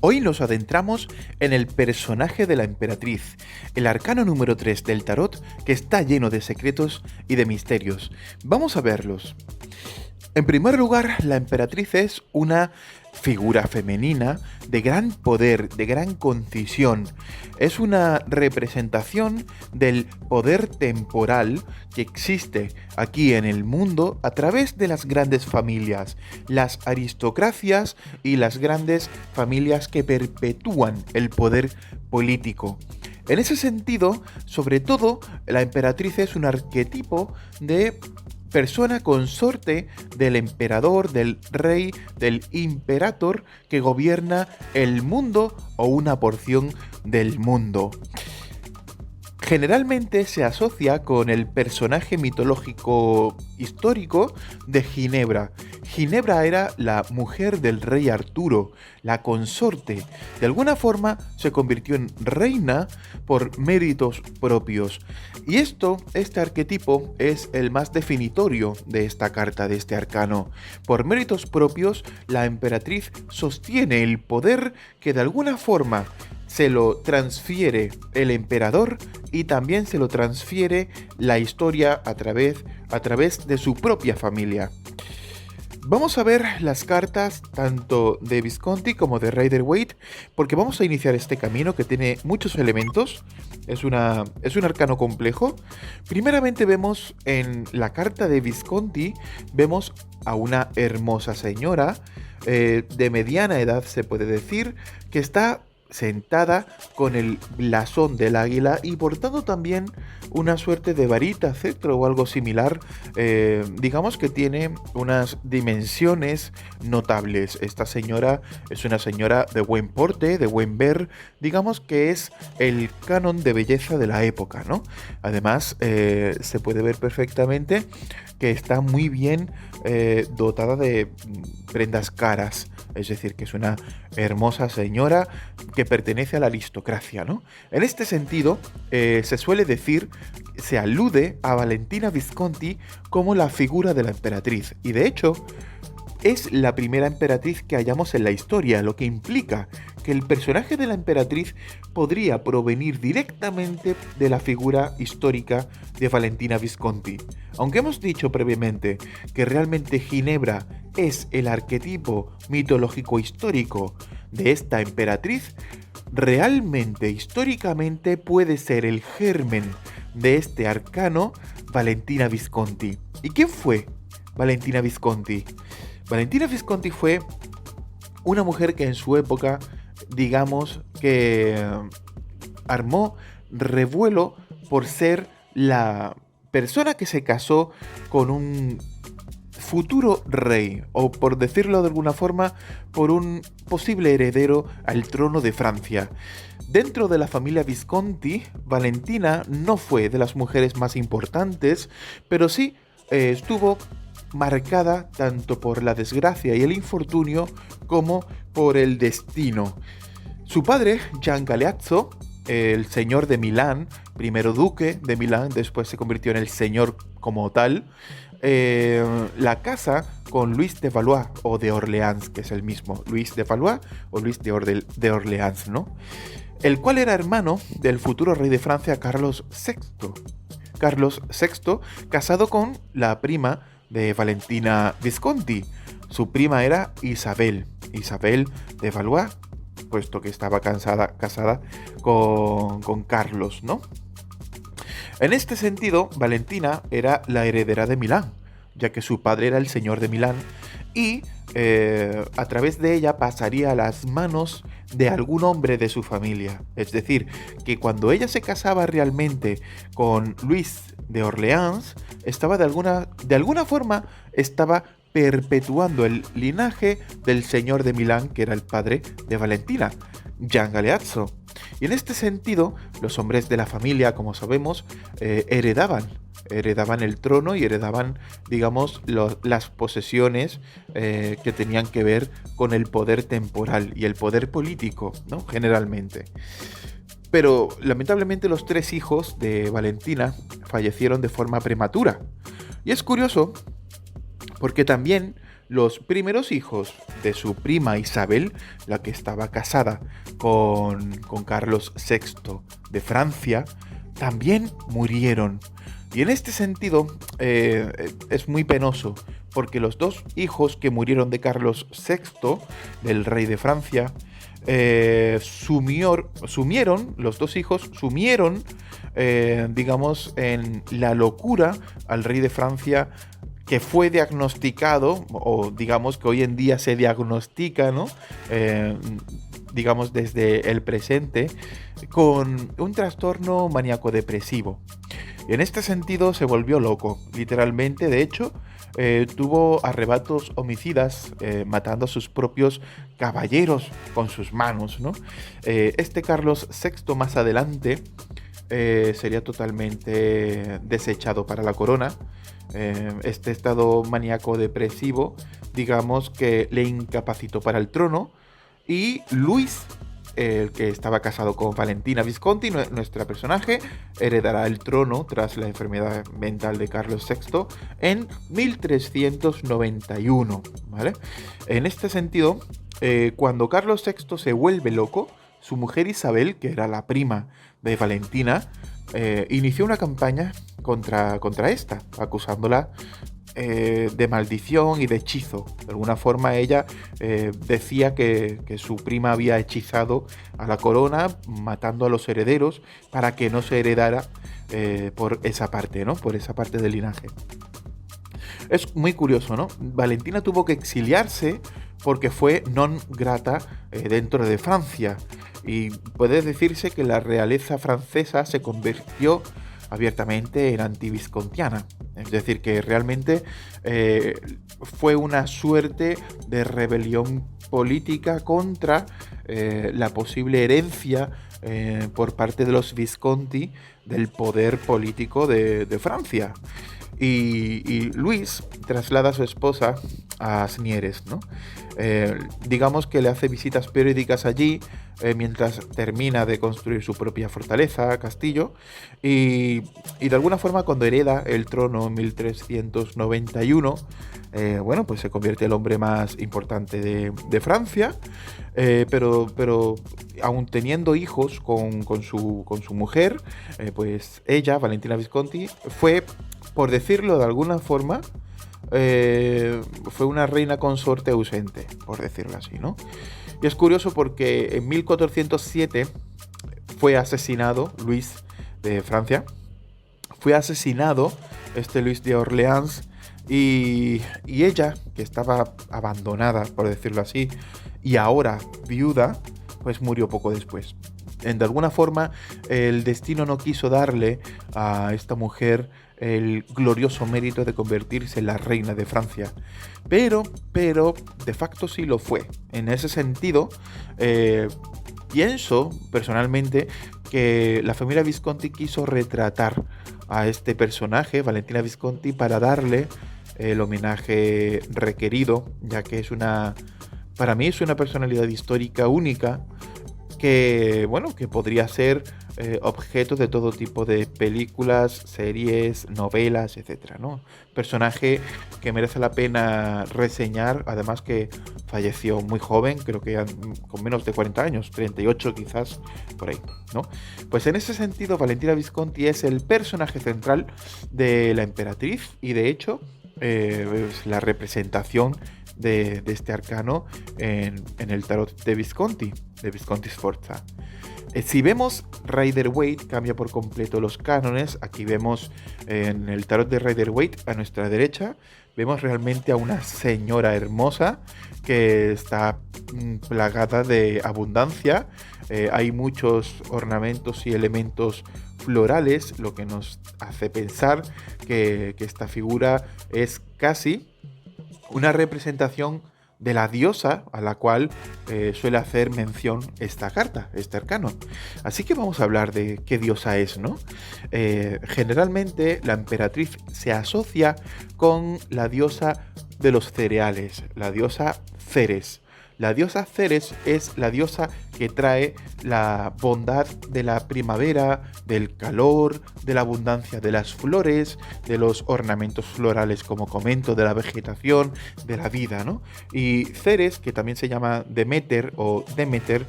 Hoy nos adentramos en el personaje de la emperatriz, el arcano número 3 del tarot que está lleno de secretos y de misterios. Vamos a verlos. En primer lugar, la emperatriz es una figura femenina de gran poder, de gran concisión. Es una representación del poder temporal que existe aquí en el mundo a través de las grandes familias, las aristocracias y las grandes familias que perpetúan el poder político. En ese sentido, sobre todo, la emperatriz es un arquetipo de persona consorte del emperador, del rey, del imperator que gobierna el mundo o una porción del mundo. Generalmente se asocia con el personaje mitológico histórico de Ginebra. Ginebra era la mujer del rey Arturo, la consorte. De alguna forma se convirtió en reina por méritos propios. Y este arquetipo es el más definitorio de esta carta, de este arcano. Por méritos propios, la emperatriz sostiene el poder que de alguna forma se lo transfiere el emperador y también se lo transfiere la historia a través de su propia familia. Vamos a ver las cartas tanto de Visconti como de Rider-Waite porque vamos a iniciar este camino que tiene muchos elementos. Es un arcano complejo. Primeramente vemos en la carta de Visconti, vemos a una hermosa señora de mediana edad, se puede decir, que está sentada con el blasón del águila y portando también una suerte de varita, cetro o algo similar. Digamos que tiene unas dimensiones notables. Esta señora es una señora de buen porte, de buen ver, digamos que es el canon de belleza de la época, ¿no? Además, se puede ver perfectamente que está muy bien dotada de prendas caras, es decir, que es una hermosa señora que pertenece a la aristocracia, ¿no? En este sentido, se suele decir, se alude a Valentina Visconti como la figura de la emperatriz, y de hecho, es la primera emperatriz que hallamos en la historia, lo que implica que el personaje de la emperatriz podría provenir directamente de la figura histórica de Valentina Visconti. Aunque hemos dicho previamente que realmente Ginebra es el arquetipo mitológico histórico de esta emperatriz, realmente, históricamente, puede ser el germen de este arcano Valentina Visconti. ¿Y quién fue Valentina Visconti? Valentina Visconti fue una mujer que en su época, digamos que armó revuelo por ser la persona que se casó con un futuro rey, o por decirlo de alguna forma, por un posible heredero al trono de Francia. Dentro de la familia Visconti, Valentina no fue de las mujeres más importantes, pero sí estuvo marcada tanto por la desgracia y el infortunio como por el destino. Su padre, Gian Galeazzo, el señor de Milán, primero duque de Milán, después se convirtió en el señor como tal, la casa con Luis de Valois o de Orleans, que es el mismo, Luis de Valois o Luis de Orleans, ¿no? El cual era hermano del futuro rey de Francia, Carlos VI. Carlos VI, casado con la prima de Valentina Visconti. Su prima era Isabel de Valois, puesto que estaba casada con Carlos, ¿no? En este sentido, Valentina era la heredera de Milán, ya que su padre era el señor de Milán, y a través de ella pasaría a las manos de algún hombre de su familia. Es decir, que cuando ella se casaba realmente con Luis de Orleans, estaba de alguna forma estaba perpetuando el linaje del señor de Milán, que era el padre de Valentina, Gian Galeazzo. Y en este sentido, los hombres de la familia, como sabemos, heredaban el trono y heredaban, digamos, las posesiones que tenían que ver con el poder temporal y el poder político, ¿no? Generalmente. Pero lamentablemente los 3 hijos de Valentina fallecieron de forma prematura. Y es curioso porque también los primeros hijos de su prima Isabel, la que estaba casada con Carlos VI de Francia, también murieron. Y en este sentido es muy penoso, porque los dos hijos que murieron de Carlos VI, del rey de Francia, los dos hijos sumieron, digamos, en la locura al rey de Francia, que fue diagnosticado, o digamos que hoy en día se diagnostica, ¿no? Digamos desde el presente, con un trastorno maníaco-depresivo. Y en este sentido se volvió loco, literalmente. De hecho, tuvo arrebatos homicidas, matando a sus propios caballeros con sus manos, ¿no? Este Carlos VI más adelante sería totalmente desechado para la corona. Este estado maníaco-depresivo, digamos que le incapacitó para el trono, y Luis, el que estaba casado con Valentina Visconti, nuestra personaje, heredará el trono tras la enfermedad mental de Carlos VI en 1391, ¿vale? En este sentido, cuando Carlos VI se vuelve loco, su mujer Isabel, que era la prima de Valentina, inició una campaña contra esta, acusándola de maldición y de hechizo. De alguna forma ella decía que su prima había hechizado a la corona, matando a los herederos para que no se heredara por esa parte, ¿no? Por esa parte del linaje. Es muy curioso, ¿no? Valentina tuvo que exiliarse porque fue non grata dentro de Francia. Y puede decirse que la realeza francesa se convirtió abiertamente en antiviscontiana. Es decir, que realmente fue una suerte de rebelión política contra la posible herencia por parte de los Visconti del poder político de Francia. Y Luis traslada a su esposa a Asnieres, ¿no? Digamos que le hace visitas periódicas allí mientras termina de construir su propia fortaleza, castillo, y de alguna forma cuando hereda el trono en 1391, bueno, pues se convierte en el hombre más importante de Francia, pero aún teniendo hijos con su mujer, pues ella, Valentina Visconti, fue, por decirlo de alguna forma, fue una reina consorte ausente, por decirlo así, ¿no? Y es curioso porque en 1407 fue asesinado Luis de Francia, fue asesinado este Luis de Orleans, y ella, que estaba abandonada, por decirlo así, y ahora viuda, pues murió poco después. De alguna forma, el destino no quiso darle a esta mujer el glorioso mérito de convertirse en la reina de Francia. Pero, de facto sí lo fue. En ese sentido, pienso personalmente que la familia Visconti quiso retratar a este personaje, Valentina Visconti, para darle el homenaje requerido, ya que para mí es una personalidad histórica única, que, bueno, que podría ser objeto de todo tipo de películas, series, novelas, etcétera, ¿no? Personaje que merece la pena reseñar, además que falleció muy joven, creo que con menos de 40 años, 38 quizás, por ahí, ¿no? Pues en ese sentido, Valentina Visconti es el personaje central de la emperatriz, y de hecho es la representación de este arcano en el tarot de Visconti Sforza. Si vemos Rider-Waite, cambia por completo los cánones. Aquí vemos en el tarot de Rider-Waite, a nuestra derecha, vemos realmente a una señora hermosa que está plagada de abundancia. Hay muchos ornamentos y elementos florales, lo que nos hace pensar que esta figura es casi una representación de la diosa a la cual suele hacer mención esta carta, este arcano. Así que vamos a hablar de qué diosa es, ¿no? Generalmente la emperatriz se asocia con la diosa de los cereales, la diosa Ceres, La diosa Ceres es la diosa que trae la bondad de la primavera, del calor, de la abundancia de las flores, de los ornamentos florales, como comento, de la vegetación, de la vida, ¿no? Y Ceres, que también se llama Demeter o Demeter,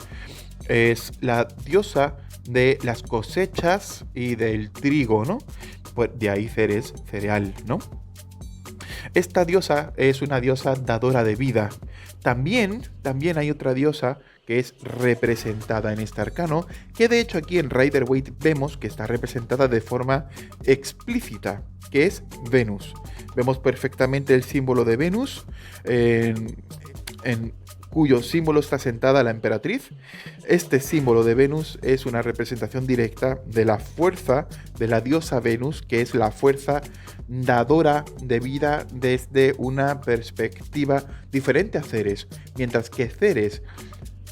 es la diosa de las cosechas y del trigo, ¿no? Pues de ahí Ceres, cereal, ¿no? Esta diosa es una diosa dadora de vida. También hay otra diosa que es representada en este arcano, que de hecho aquí en Rider-Waite vemos que está representada de forma explícita, que es Venus. Vemos perfectamente el símbolo de Venus, en cuyo símbolo está sentada la emperatriz. Este símbolo de Venus es una representación directa de la fuerza de la diosa Venus, que es la fuerza dadora de vida desde una perspectiva diferente a Ceres, mientras que Ceres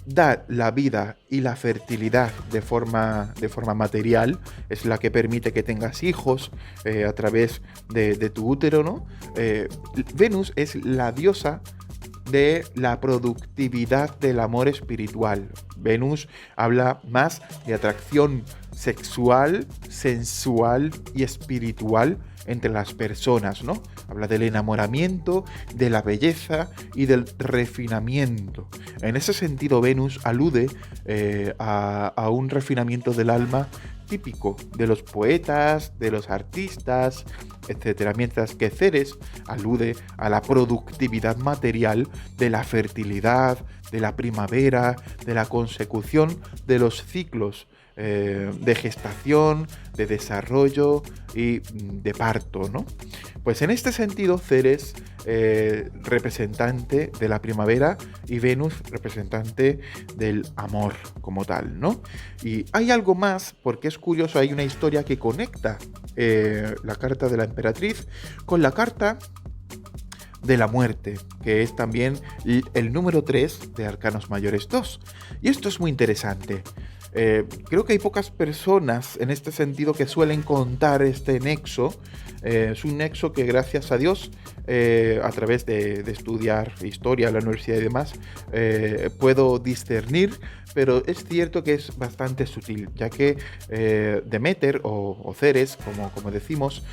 da la vida y la fertilidad de forma material, es la que permite que tengas hijos a través de tu útero, ¿no? Venus es la diosa de la productividad del amor espiritual. Venus habla más de atracción sexual, sensual y espiritual entre las personas, ¿no? Habla del enamoramiento, de la belleza y del refinamiento. En ese sentido, Venus alude a un refinamiento del alma típico de los poetas, de los artistas, etcétera, mientras que Ceres alude a la productividad material de la fertilidad, de la primavera, de la consecución de los ciclos de gestación, de desarrollo y de parto, ¿no? Pues en este sentido, Ceres, representante de la primavera, y Venus, representante del amor como tal, ¿no? Y hay algo más, porque es curioso, hay una historia que conecta la carta de la emperatriz con la carta de la muerte, que es también el número 3 de Arcanos Mayores 2. Y esto es muy interesante. Creo que hay pocas personas en este sentido que suelen contar este nexo. Es un nexo que, gracias a Dios, a través de estudiar historia en la universidad y demás, puedo discernir, pero es cierto que es bastante sutil, ya que Demeter o Ceres, como decimos,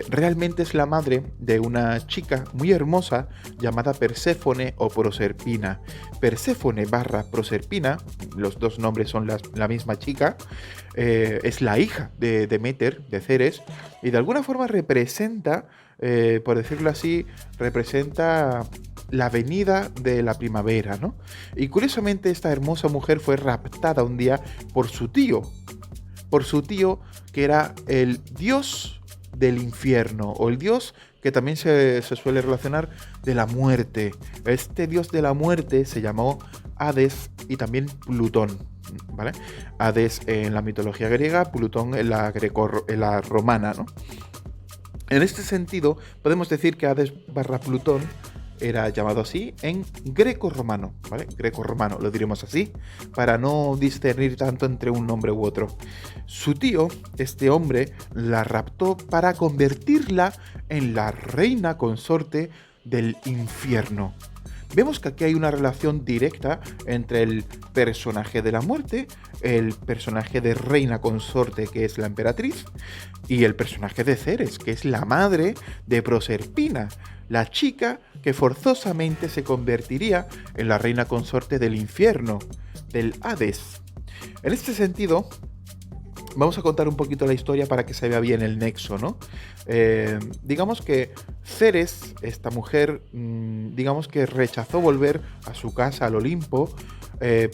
realmente es la madre de una chica muy hermosa llamada Perséfone o Proserpina. Perséfone / Proserpina, los dos nombres son la misma chica, es la hija de Demeter, de Ceres, y de alguna forma representa, por decirlo así, representa la venida de la primavera, ¿no? Y curiosamente esta hermosa mujer fue raptada un día por su tío que era el dios del infierno, o el dios que también se suele relacionar de la muerte. Este dios de la muerte se llamó Hades y también Plutón, ¿vale? Hades en la mitología griega, Plutón en la romana, ¿no? En este sentido, podemos decir que Hades / Plutón era llamado así en greco-romano, ¿vale? Greco-romano, lo diremos así, para no discernir tanto entre un nombre u otro. Su tío, este hombre, la raptó para convertirla en la reina consorte del infierno. Vemos que aquí hay una relación directa entre el personaje de la muerte, el personaje de reina consorte, que es la emperatriz, y el personaje de Ceres, que es la madre de Proserpina, la chica que forzosamente se convertiría en la reina consorte del infierno, del Hades. En este sentido, vamos a contar un poquito la historia para que se vea bien el nexo, ¿no? Digamos que Ceres, esta mujer, digamos que rechazó volver a su casa, al Olimpo,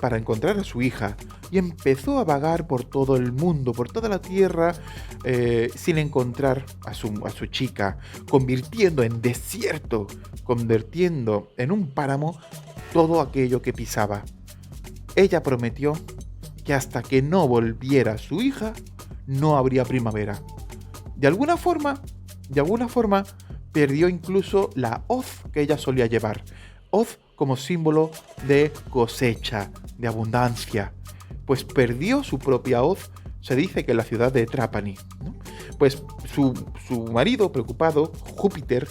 para encontrar a su hija, y empezó a vagar por todo el mundo, por toda la tierra, sin encontrar a su chica, convirtiendo en desierto, convirtiendo en un páramo todo aquello que pisaba. Ella prometió que hasta que no volviera su hija, no habría primavera. De alguna forma, perdió incluso la hoz que ella solía llevar. Hoz como símbolo de cosecha, de abundancia. Pues perdió su propia hoz, se dice que en la ciudad de Trapani, ¿no? Pues su marido, preocupado, Júpiter,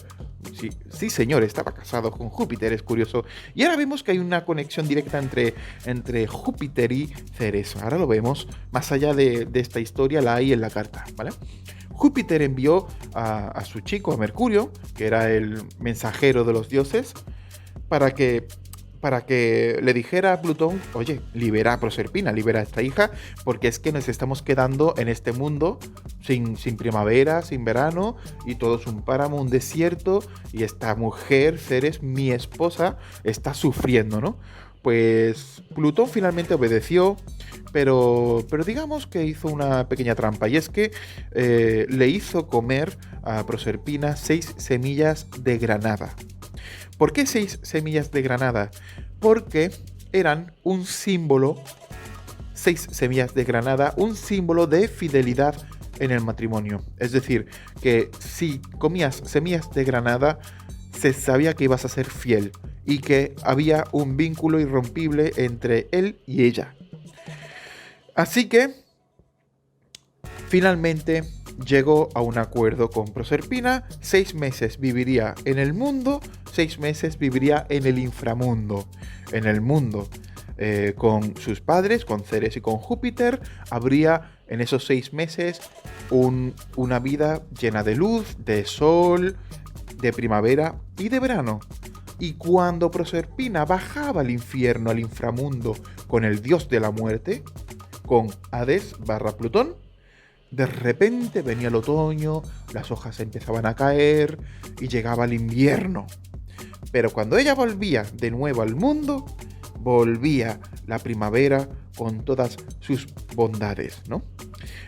sí, sí, señor, estaba casado con Júpiter, es curioso. Y ahora vemos que hay una conexión directa entre Júpiter y Ceres. Ahora lo vemos, más allá de esta historia, la hay en la carta, ¿vale? Júpiter envió a su chico, a Mercurio, que era el mensajero de los dioses, para que, para que le dijera a Plutón, oye, libera a Proserpina, libera a esta hija, porque es que nos estamos quedando en este mundo sin primavera, sin verano, y todo es un páramo, un desierto, y esta mujer, Ceres, mi esposa, está sufriendo, ¿no? Pues Plutón finalmente obedeció, pero digamos que hizo una pequeña trampa, y es que le hizo comer a Proserpina 6 semillas de granada. ¿Por qué 6 semillas de granada? Porque eran un símbolo, 6 semillas de granada, un símbolo de fidelidad en el matrimonio. Es decir, que si comías semillas de granada, se sabía que ibas a ser fiel y que había un vínculo irrompible entre él y ella. Así que finalmente llegó a un acuerdo con Proserpina. 6 meses viviría en el mundo, 6 meses viviría en el inframundo. En el mundo, con sus padres, con Ceres y con Júpiter, habría en esos 6 meses una vida llena de luz, de sol, de primavera y de verano. Y cuando Proserpina bajaba al infierno, al inframundo, con el dios de la muerte, con Hades / Plutón, de repente venía el otoño, las hojas empezaban a caer y llegaba el invierno. Pero cuando ella volvía de nuevo al mundo, volvía la primavera con todas sus bondades, ¿no?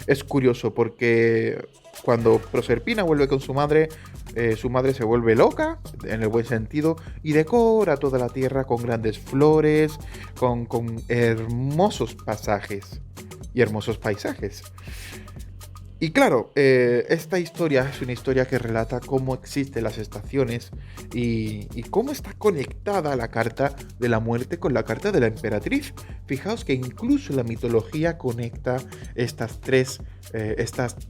Es curioso porque cuando Proserpina vuelve con su madre se vuelve loca, en el buen sentido, y decora toda la tierra con grandes flores, con hermosos pasajes y hermosos paisajes. Y claro, esta historia es una historia que relata cómo existen las estaciones y cómo está conectada la carta de la muerte con la carta de la emperatriz. Fijaos que incluso la mitología conecta estas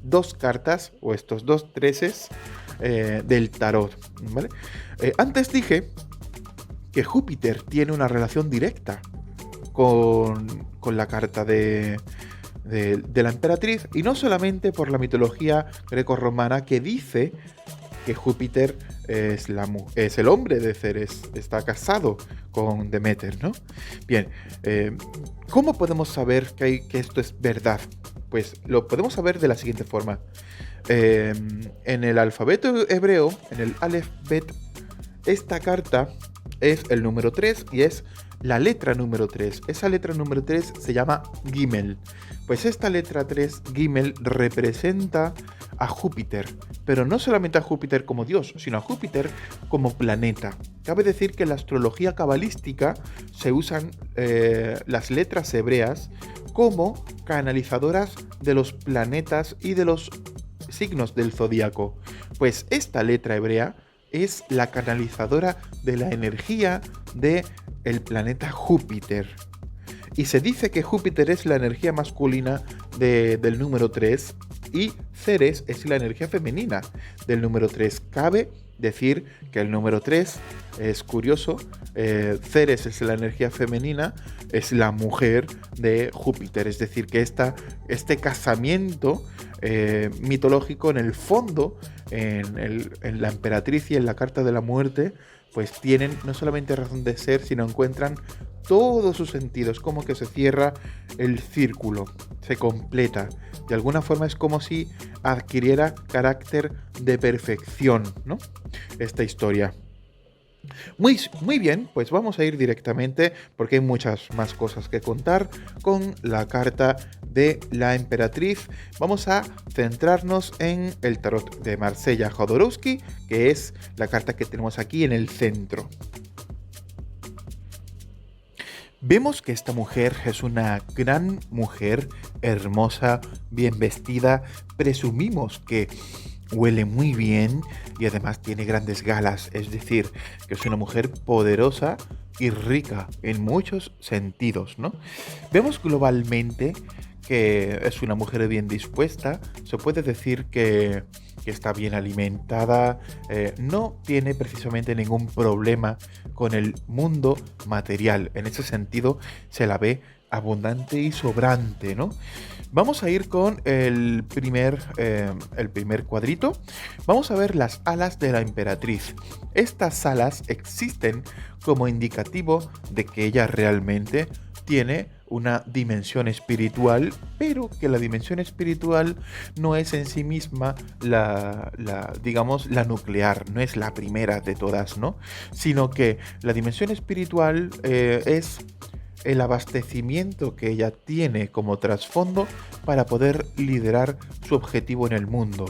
dos cartas o estos dos treses del tarot, ¿vale? Antes dije que Júpiter tiene una relación directa con la carta de la emperatriz, y no solamente por la mitología grecorromana que dice que Júpiter es el hombre de Ceres, está casado con Demeter, ¿no? Bien, ¿cómo podemos saber que esto es verdad? Pues lo podemos saber de la siguiente forma. En el alfabeto hebreo, en el Aleph Bet, esta carta es el número 3 y es la letra número 3. Esa letra número 3 se llama Gimel. Pues esta letra 3, Gimel, representa a Júpiter. Pero no solamente a Júpiter como dios, sino a Júpiter como planeta. Cabe decir que en la astrología cabalística se usan las letras hebreas como canalizadoras de los planetas y de los signos del zodíaco. Pues esta letra hebrea es la canalizadora de la energía de el planeta Júpiter. Y se dice que Júpiter es la energía masculina del número 3 y Ceres es la energía femenina del número 3. Cabe decir que el número 3 es curioso. Ceres es la energía femenina, es la mujer de Júpiter. Es decir, que este casamiento mitológico en el fondo, en la emperatriz y en la carta de la muerte, pues tienen no solamente razón de ser, sino encuentran todos sus sentidos, como que se cierra el círculo, se completa. De alguna forma es como si adquiriera carácter de perfección, ¿no? Esta historia. Muy bien, pues vamos a ir directamente, porque hay muchas más cosas que contar, con la carta de la emperatriz. Vamos a centrarnos en el tarot de Marcella Jodorowsky, que es la carta que tenemos aquí en el centro. Vemos que esta mujer es una gran mujer, hermosa, bien vestida. Presumimos que huele muy bien y además tiene grandes galas, es decir, que es una mujer poderosa y rica en muchos sentidos, ¿no? Vemos globalmente que es una mujer bien dispuesta, se puede decir que está bien alimentada, no tiene precisamente ningún problema con el mundo material. En ese sentido se la ve abundante y sobrante, ¿no? Vamos a ir con el primer cuadrito. Vamos a ver las alas de la emperatriz. Estas alas existen como indicativo de que ella realmente tiene una dimensión espiritual, pero que la dimensión espiritual no es en sí misma digamos, la nuclear, no es la primera de todas, ¿no? Sino que la dimensión espiritual es el abastecimiento que ella tiene como trasfondo para poder liderar su objetivo en el mundo.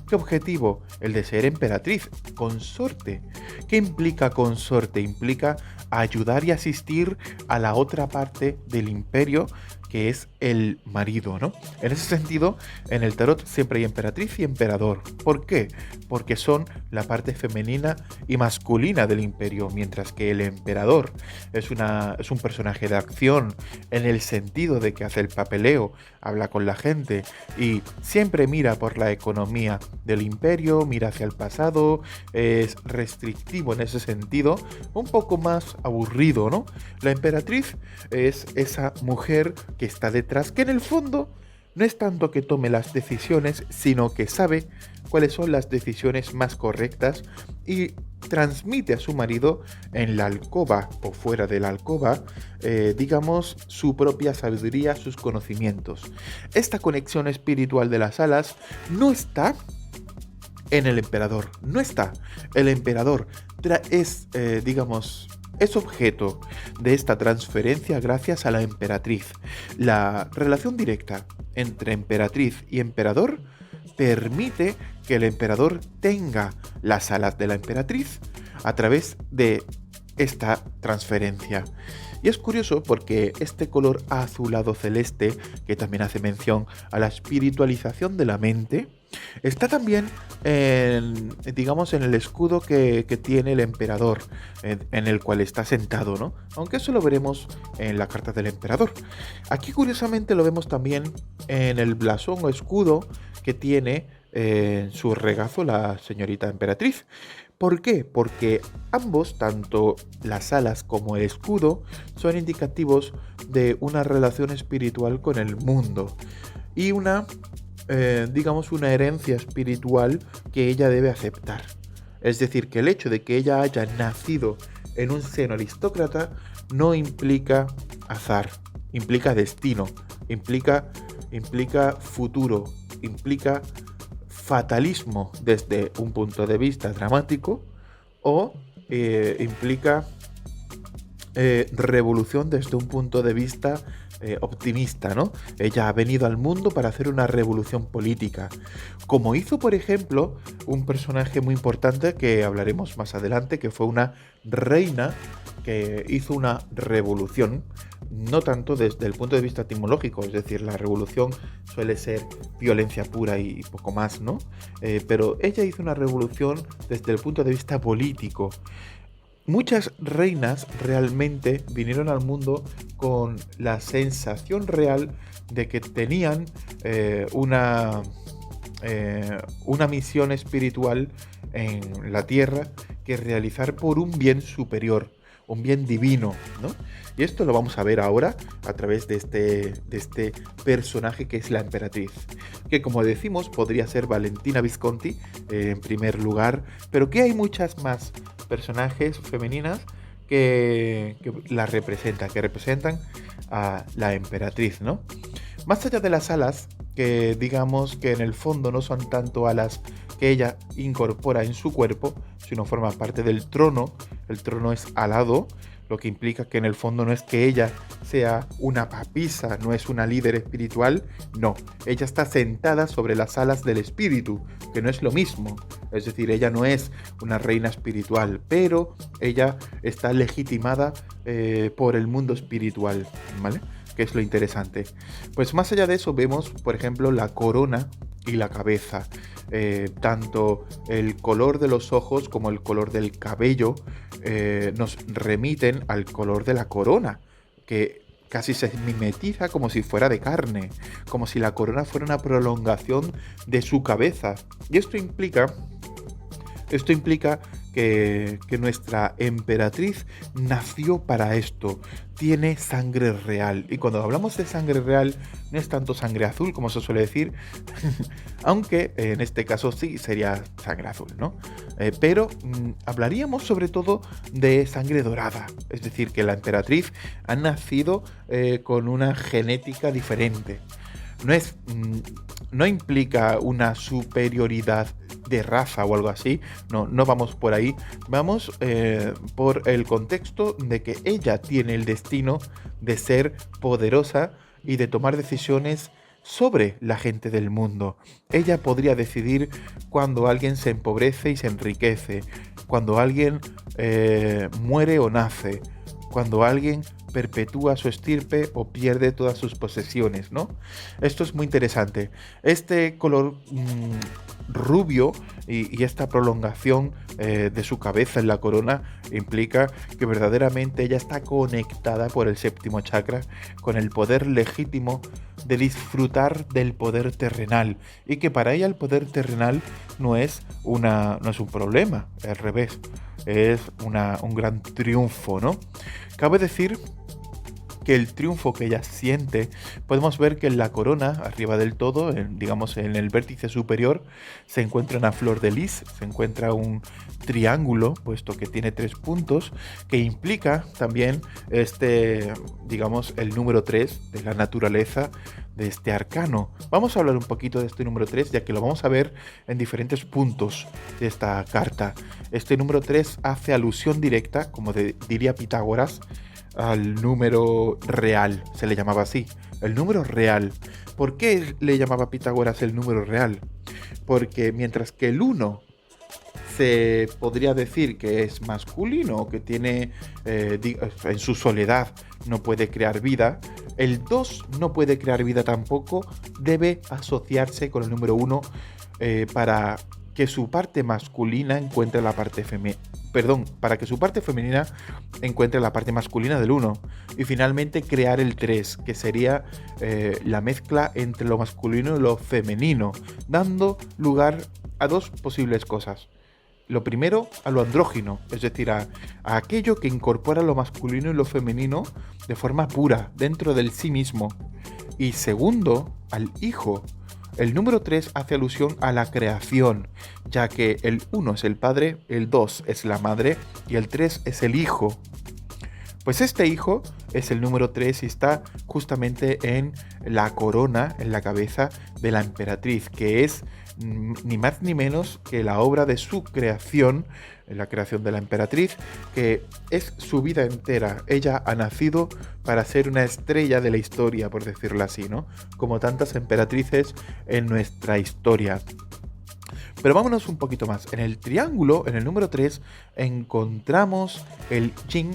¿Qué objetivo? El de ser emperatriz, consorte. ¿Qué implica consorte? Implica ayudar y asistir a la otra parte del imperio, que es el marido, ¿no? En ese sentido, en el tarot siempre hay emperatriz y emperador. ¿Por qué? Porque son la parte femenina y masculina del imperio, mientras que el emperador es un personaje de acción en el sentido de que hace el papeleo, habla con la gente y siempre mira por la economía del imperio, mira hacia el pasado, es restrictivo en ese sentido, un poco más aburrido, ¿no? La emperatriz es esa mujer que está detrás, que en el fondo no es tanto que tome las decisiones, sino que sabe cuáles son las decisiones más correctas y transmite a su marido en la alcoba o fuera de la alcoba, digamos, su propia sabiduría, sus conocimientos. Esta conexión espiritual de las alas no está en el emperador, no está. El emperador digamos, es objeto de esta transferencia gracias a la emperatriz. La relación directa entre emperatriz y emperador permite que el emperador tenga las alas de la emperatriz a través de esta transferencia. Y es curioso porque este color azulado celeste, que también hace mención a la espiritualización de la mente, está también digamos, en el escudo que tiene el emperador, en el cual está sentado, ¿no? Aunque eso lo veremos en la carta del emperador. Aquí curiosamente lo vemos también en el blasón o escudo que tiene en su regazo la señorita emperatriz. ¿Por qué? Porque ambos, tanto las alas como el escudo, son indicativos de una relación espiritual con el mundo y digamos, una herencia espiritual que ella debe aceptar. Es decir, que el hecho de que ella haya nacido en un seno aristócrata no implica azar, implica destino, implica futuro, implica fatalismo desde un punto de vista dramático o implica revolución desde un punto de vista optimista, ¿no? Ella ha venido al mundo para hacer una revolución política, como hizo, por ejemplo, un personaje muy importante que hablaremos más adelante, que fue una reina que hizo una revolución, no tanto desde el punto de vista etimológico, es decir, la revolución suele ser violencia pura y poco más, ¿no? Pero ella hizo una revolución desde el punto de vista político. Muchas reinas realmente vinieron al mundo con la sensación real de que tenían una misión espiritual en la tierra que realizar por un bien superior, un bien divino, ¿no? Y esto lo vamos a ver ahora a través de este personaje que es la emperatriz, que como decimos podría ser Valentina Visconti en primer lugar, pero que hay muchas más personajes femeninas que la representan, a la emperatriz, ¿no? Más allá de las alas, que digamos que en el fondo no son tanto alas que ella incorpora en su cuerpo, sino forma parte del trono. El trono es alado, lo que implica que en el fondo no es que ella sea una papisa, no es una líder espiritual, no, ella está sentada sobre las alas del espíritu, que no es lo mismo, es decir, ella no es una reina espiritual, pero ella está legitimada por el mundo espiritual, ¿vale? Que es lo interesante. Pues más allá de eso vemos, por ejemplo, la corona y la cabeza. Tanto el color de los ojos como el color del cabello nos remiten al color de la corona, que casi se mimetiza como si fuera de carne, como si la corona fuera una prolongación de su cabeza. Y esto implica que nuestra emperatriz nació para esto, tiene sangre real. Y cuando hablamos de sangre real, no es tanto sangre azul como se suele decir, aunque en este caso sí sería sangre azul, ¿no? Pero hablaríamos sobre todo de sangre dorada, es decir, que la emperatriz ha nacido con una genética diferente. No es, no implica una superioridad de raza o algo así, no vamos por ahí, vamos por el contexto de que ella tiene el destino de ser poderosa y de tomar decisiones sobre la gente del mundo. Ella podría decidir cuando alguien se empobrece y se enriquece, cuando alguien muere o nace, cuando alguien perpetúa su estirpe o pierde todas sus posesiones, ¿no? Esto es muy interesante. Este color rubio y esta prolongación de su cabeza en la corona implica que verdaderamente ella está conectada por el séptimo chakra con el poder legítimo de disfrutar del poder terrenal, y que para ella el poder terrenal no es un problema, al revés, es un gran triunfo, ¿no? Cabe decir que el triunfo que ella siente, podemos ver que en la corona, arriba del todo, digamos en el vértice superior, se encuentra una flor de lis, se encuentra un triángulo, puesto que tiene 3 puntos, que implica también digamos, el número 3 de la naturaleza de este arcano. Vamos a hablar un poquito de este número 3, ya que lo vamos a ver en diferentes puntos de esta carta. Este número 3 hace alusión directa, como diría Pitágoras, al número real, se le llamaba así, el número real. ¿Por qué le llamaba Pitágoras el número real? Porque mientras que el 1 se podría decir que es masculino, que tiene en su soledad no puede crear vida, el 2 no puede crear vida tampoco, debe asociarse con el número 1 para que su parte masculina encuentre la parte para que su parte femenina encuentre la parte masculina del 1, y finalmente crear el 3, que sería la mezcla entre lo masculino y lo femenino, dando lugar a 2 posibles cosas. Lo primero, a lo andrógino, es decir, a aquello que incorpora lo masculino y lo femenino de forma pura, dentro del sí mismo. Y segundo, al hijo. El número 3 hace alusión a la creación, ya que el 1 es el padre, el 2 es la madre y el 3 es el hijo. Pues este hijo es el número 3 y está justamente en la corona, en la cabeza de la emperatriz, que es ni más ni menos que la obra de su creación, la creación de la emperatriz, que es su vida entera. Ella ha nacido para ser una estrella de la historia, por decirlo así, ¿no? Como tantas emperatrices en nuestra historia. Pero vámonos un poquito más. En el triángulo, en el número 3, encontramos el yin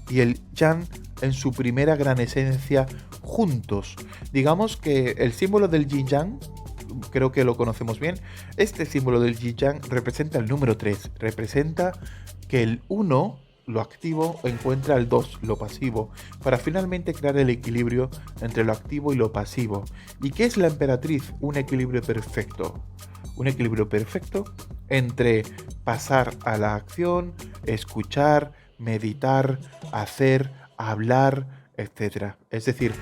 y el yang en su primera gran esencia juntos. Digamos que el símbolo del yin yang, creo que lo conocemos bien. Este símbolo del yin yang representa el número 3, representa que el 1, lo activo, encuentra el 2, lo pasivo, para finalmente crear el equilibrio entre lo activo y lo pasivo. ¿Y qué es la emperatriz? Un equilibrio perfecto. Un equilibrio perfecto entre pasar a la acción, escuchar, meditar, hacer, hablar, etc. Es decir,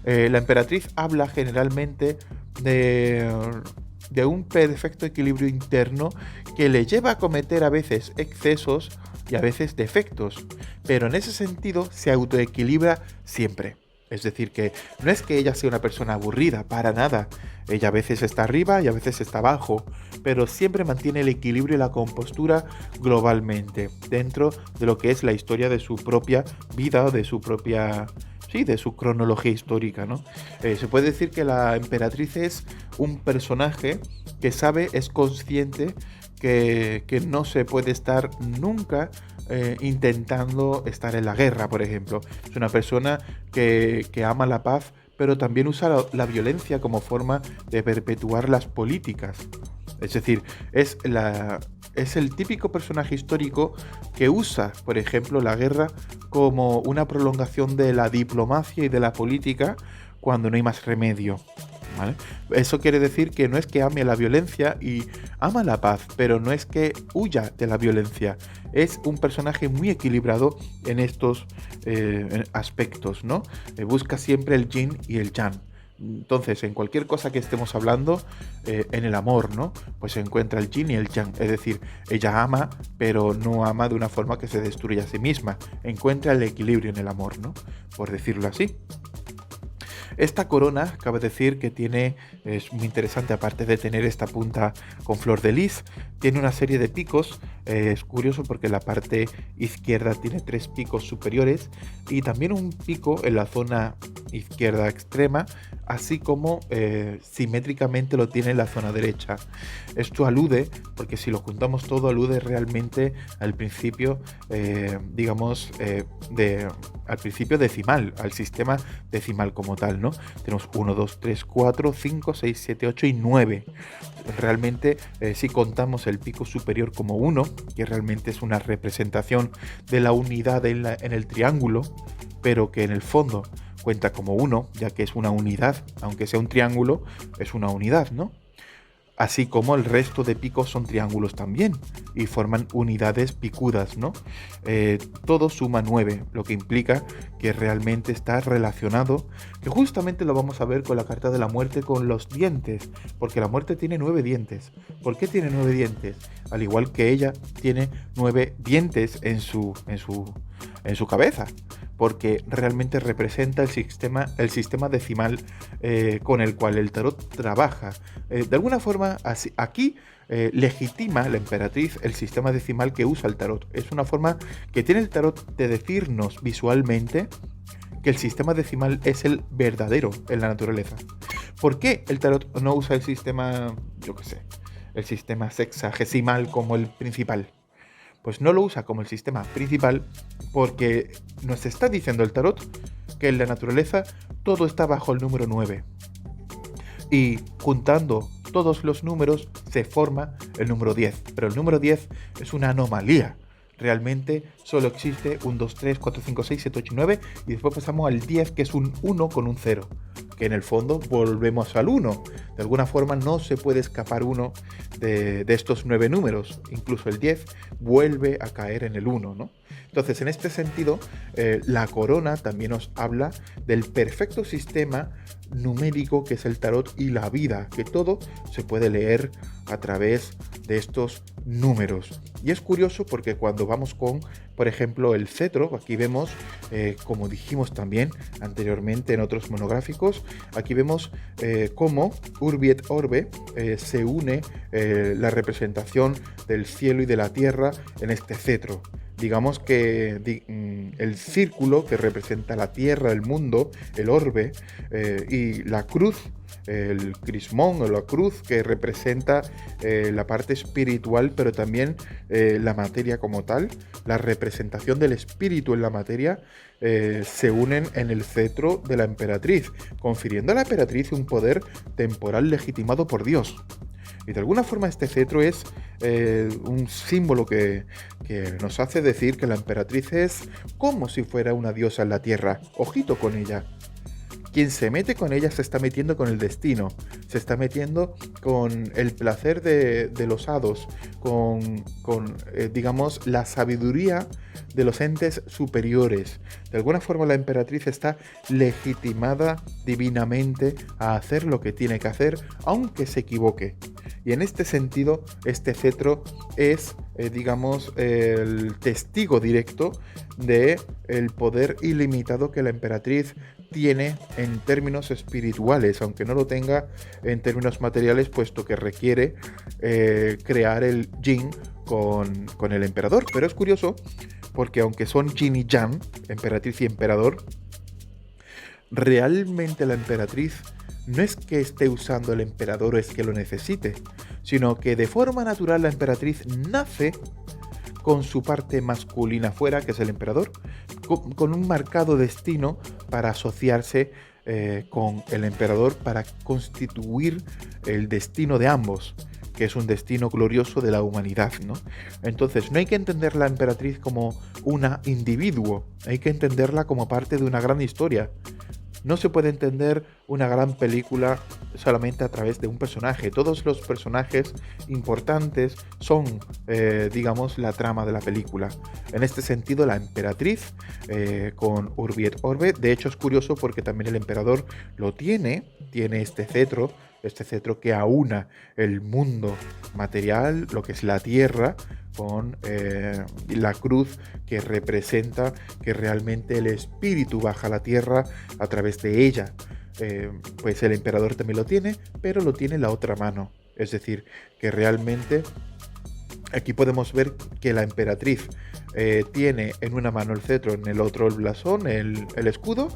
la emperatriz habla generalmente de un perfecto equilibrio interno que le lleva a cometer a veces excesos y a veces defectos, pero en ese sentido se autoequilibra siempre. Es decir, que no es que ella sea una persona aburrida, para nada. Ella a veces está arriba y a veces está abajo, pero siempre mantiene el equilibrio y la compostura globalmente, dentro de lo que es la historia de su propia vida o de su propia... sí, de su cronología histórica, ¿no? Se puede decir que la emperatriz es un personaje que sabe, es consciente que no se puede estar nunca intentando estar en la guerra, por ejemplo. Es una persona que ama la paz, pero también usa la violencia como forma de perpetuar las políticas. Es decir, es es el típico personaje histórico que usa, por ejemplo, la guerra como una prolongación de la diplomacia y de la política cuando no hay más remedio. ¿Vale? Eso quiere decir que no es que ame la violencia y ama la paz, pero no es que huya de la violencia. Es un personaje muy equilibrado en estos aspectos, ¿no? Busca siempre el yin y el yang. Entonces, en cualquier cosa que estemos hablando, en el amor, ¿no? Pues se encuentra el yin y el yang. Es decir, ella ama, pero no ama de una forma que se destruya a sí misma. Encuentra el equilibrio en el amor, ¿no? Por decirlo así. Esta corona, cabe decir que es muy interesante, aparte de tener esta punta con flor de lis, tiene una serie de picos. Es curioso porque la parte izquierda tiene 3 picos superiores y también un pico en la zona izquierda extrema, así como simétricamente lo tiene en la zona derecha. Esto alude, porque si lo juntamos todo, alude realmente al principio, al principio decimal, al sistema decimal como tal, ¿no? Tenemos 1, 2, 3, 4, 5, 6, 7, 8 y 9. Realmente, si contamos el pico superior como 1, que realmente es una representación de la unidad en el triángulo, pero que en el fondo cuenta como 1, ya que es una unidad, aunque sea un triángulo, es una unidad, ¿no? Así como el resto de picos son triángulos también y forman unidades picudas, ¿no? Todo suma 9, lo que implica que realmente está relacionado, que justamente lo vamos a ver con la carta de la muerte con los dientes, porque la muerte tiene 9 dientes. ¿Por qué tiene 9 dientes? Al igual que ella tiene 9 dientes en su cabeza, porque realmente representa el sistema decimal con el cual el tarot trabaja. De alguna forma, aquí legitima la emperatriz el sistema decimal que usa el tarot. Es una forma que tiene el tarot de decirnos visualmente que el sistema decimal es el verdadero en la naturaleza. ¿Por qué el tarot no usa el sistema, el sistema sexagesimal como el principal? Pues no lo usa como el sistema principal porque nos está diciendo el tarot que en la naturaleza todo está bajo el número 9. Y juntando todos los números se forma el número 10. Pero el número 10 es una anomalía. Realmente solo existe un 2, 3, 4, 5, 6, 7, 8 y 9 y después pasamos al 10, que es un 1 con un 0, que en el fondo volvemos al 1. De alguna forma no se puede escapar uno de estos 9 números. Incluso el 10 vuelve a caer en el 1, ¿no? Entonces, en este sentido, la corona también nos habla del perfecto sistema numérico que es el tarot y la vida, que todo se puede leer a través de estos números. Y es curioso porque cuando vamos con, por ejemplo, el cetro, aquí vemos, como dijimos también anteriormente en otros monográficos, aquí vemos cómo Urbi et Orbe se une la representación del cielo y de la tierra en este cetro. Digamos que el círculo que representa la tierra, el mundo, el orbe, y la cruz, el crismón o la cruz que representa la parte espiritual, pero también la materia como tal, la representación del espíritu en la materia, se unen en el cetro de la emperatriz, confiriendo a la emperatriz un poder temporal legitimado por Dios. Y de alguna forma este cetro es un símbolo que nos hace decir que la emperatriz es como si fuera una diosa en la tierra. Ojito con ella. Quien se mete con ella se está metiendo con el destino, se está metiendo con el placer de los hados, con digamos, la sabiduría de los entes superiores. De alguna forma la emperatriz está legitimada divinamente a hacer lo que tiene que hacer, aunque se equivoque. Y en este sentido, este cetro es, digamos, el testigo directo de el poder ilimitado que la emperatriz tiene en términos espirituales, aunque no lo tenga en términos materiales, puesto que requiere crear el yin con el emperador. Pero es curioso porque aunque son yin y yang, emperatriz y emperador, realmente la emperatriz no es que esté usando el emperador o es que lo necesite, sino que de forma natural la emperatriz nace con su parte masculina fuera, que es el emperador, con un marcado destino para asociarse con el emperador, para constituir el destino de ambos. que es un destino glorioso de la humanidad, ¿no? Entonces, no hay que entender la emperatriz como una individuo, hay que entenderla como parte de una gran historia. No se puede entender una gran película solamente a través de un personaje. Todos los personajes importantes son, digamos, la trama de la película. En este sentido, la emperatriz, con Urbi et Orbe, de hecho es curioso porque también el emperador lo tiene este cetro que aúna el mundo material, lo que es la tierra, con la cruz que representa que realmente el espíritu baja a la tierra a través de ella. Pues el emperador también lo tiene, pero lo tiene en la otra mano. Es decir, que realmente aquí podemos ver que la emperatriz tiene en una mano el cetro, en el otro el blasón, el escudo,